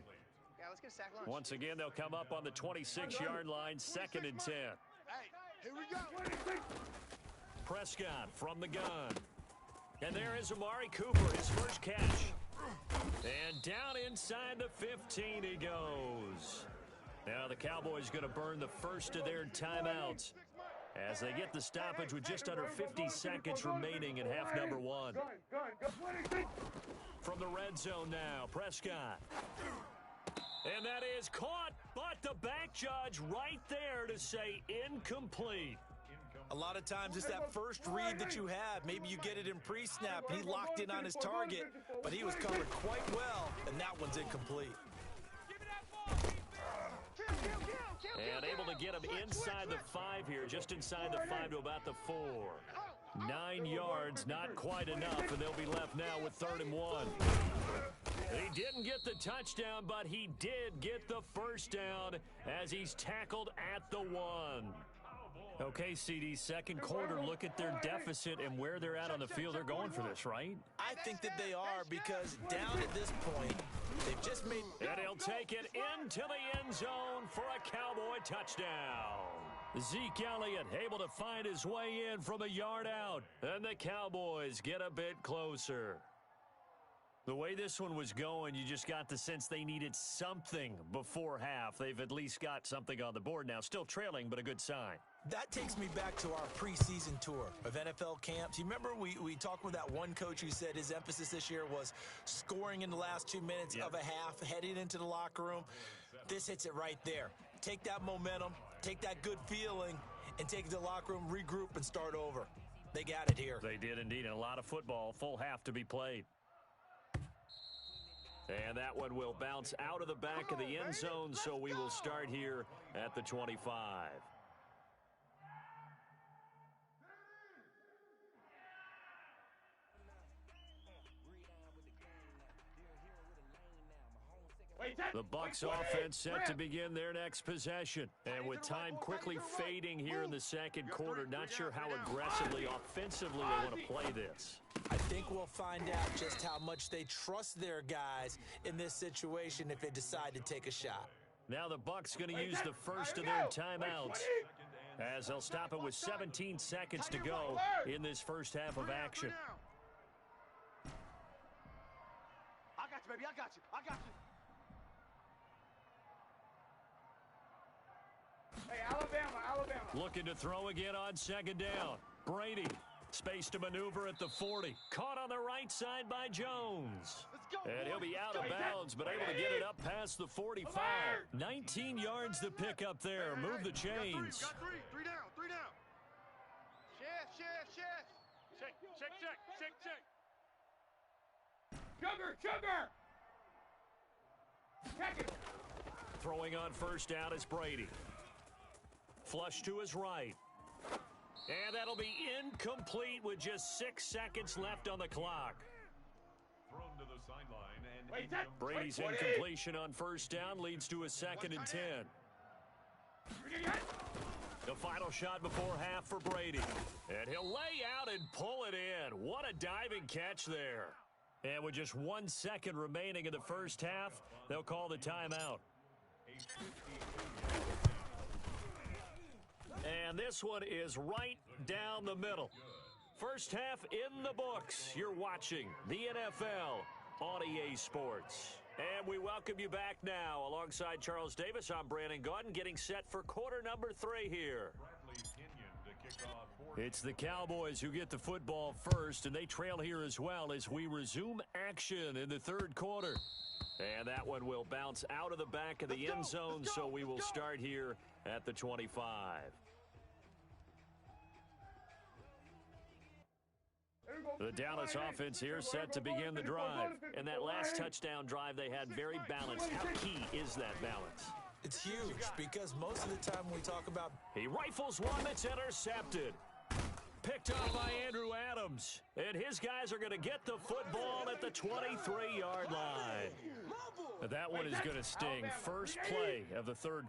Yeah, let's get a sack lunch. Once again, they'll come up on the 26-yard line, 2nd and 10. Hey, here we go. Prescott from the gun. And there is Amari Cooper, his first catch. And down inside the 15 he goes. Now the Cowboys going to burn the first of their timeouts as they get the stoppage with just under 50 seconds remaining in half number 1. From the red zone now, Prescott. And that is caught, but the back judge right there to say incomplete. A lot of times it's that first read that you have. Maybe you get it in pre-snap. He locked in on his target, but he was covered quite well, and that one's incomplete. And able to get him inside the 5 here, just inside the 5 to about the 4. 9 yards, not quite enough, and they'll be left now with 3rd and 1. He didn't get the touchdown, but he did get the first down as he's tackled at the 1. Okay, CD, second quarter, look at their deficit and where they're at on the field. They're going for this, right? I think that they are, because down at this point, they've just made... And he'll take it into the end zone for a Cowboy touchdown. Zeke Elliott able to find his way in from a yard out. And the Cowboys get a bit closer. The way this one was going, you just got the sense they needed something before half. They've at least got something on the board now. Still trailing, but a good sign. That takes me back to our preseason tour of NFL camps. You remember we talked with that one coach who said his emphasis this year was scoring in the last 2 minutes of a half, heading into the locker room. This hits it right there. Take that momentum, take that good feeling, and take it to the locker room, regroup, and start over. They got it here. They did indeed, and a lot of football, full half to be played. And that one will bounce out of the back of the end zone, so we will start here at the 25. The Bucs offense set to begin their next possession. And with time quickly fading here in the second quarter, not sure how aggressively, offensively they want to play this. I think we'll find out just how much they trust their guys in this situation if they decide to take a shot. Now the Bucs going to use the first of their timeouts, as they'll stop it with 17 seconds to go in this first half of action. I got you, baby. I got you. I got you. Hey, Alabama, Alabama. Looking to throw again on second down. Brady, space to maneuver at the 40. Caught on the right side by Jones. And he'll be out of bounds, but able to get it up past the 45. 19 yards to pick up there. Move the chains. Got three. Three down. Three down. Shift. Check. Sugar. Check it. Throwing on first down is Brady. Flush to his right. And that'll be incomplete with just 6 seconds left on the clock. Thrown to the sideline and Brady's incompletion on first down leads to a 2nd and 10. The final shot before half for Brady. And he'll lay out and pull it in. What a diving catch there. And with just 1 second remaining in the first half, they'll call the timeout. And this one is right down the middle. First half in the books. You're watching the NFL on EA Sports. And we welcome you back now. Alongside Charles Davis, I'm Brandon Gaudin, getting set for quarter number 3 here. It's the Cowboys who get the football first, and they trail here as well as we resume action in the third quarter. And that one will bounce out of the back of the end zone, so we will start here at the 25. The Dallas offense here set to begin the drive. And that last touchdown drive they had very balanced. How key is that balance? It's huge because most of the time when we talk about... He rifles one that's intercepted. Picked up by Andrew Adams. And his guys are going to get the football at the 23-yard line. That one is going to sting. First play of the third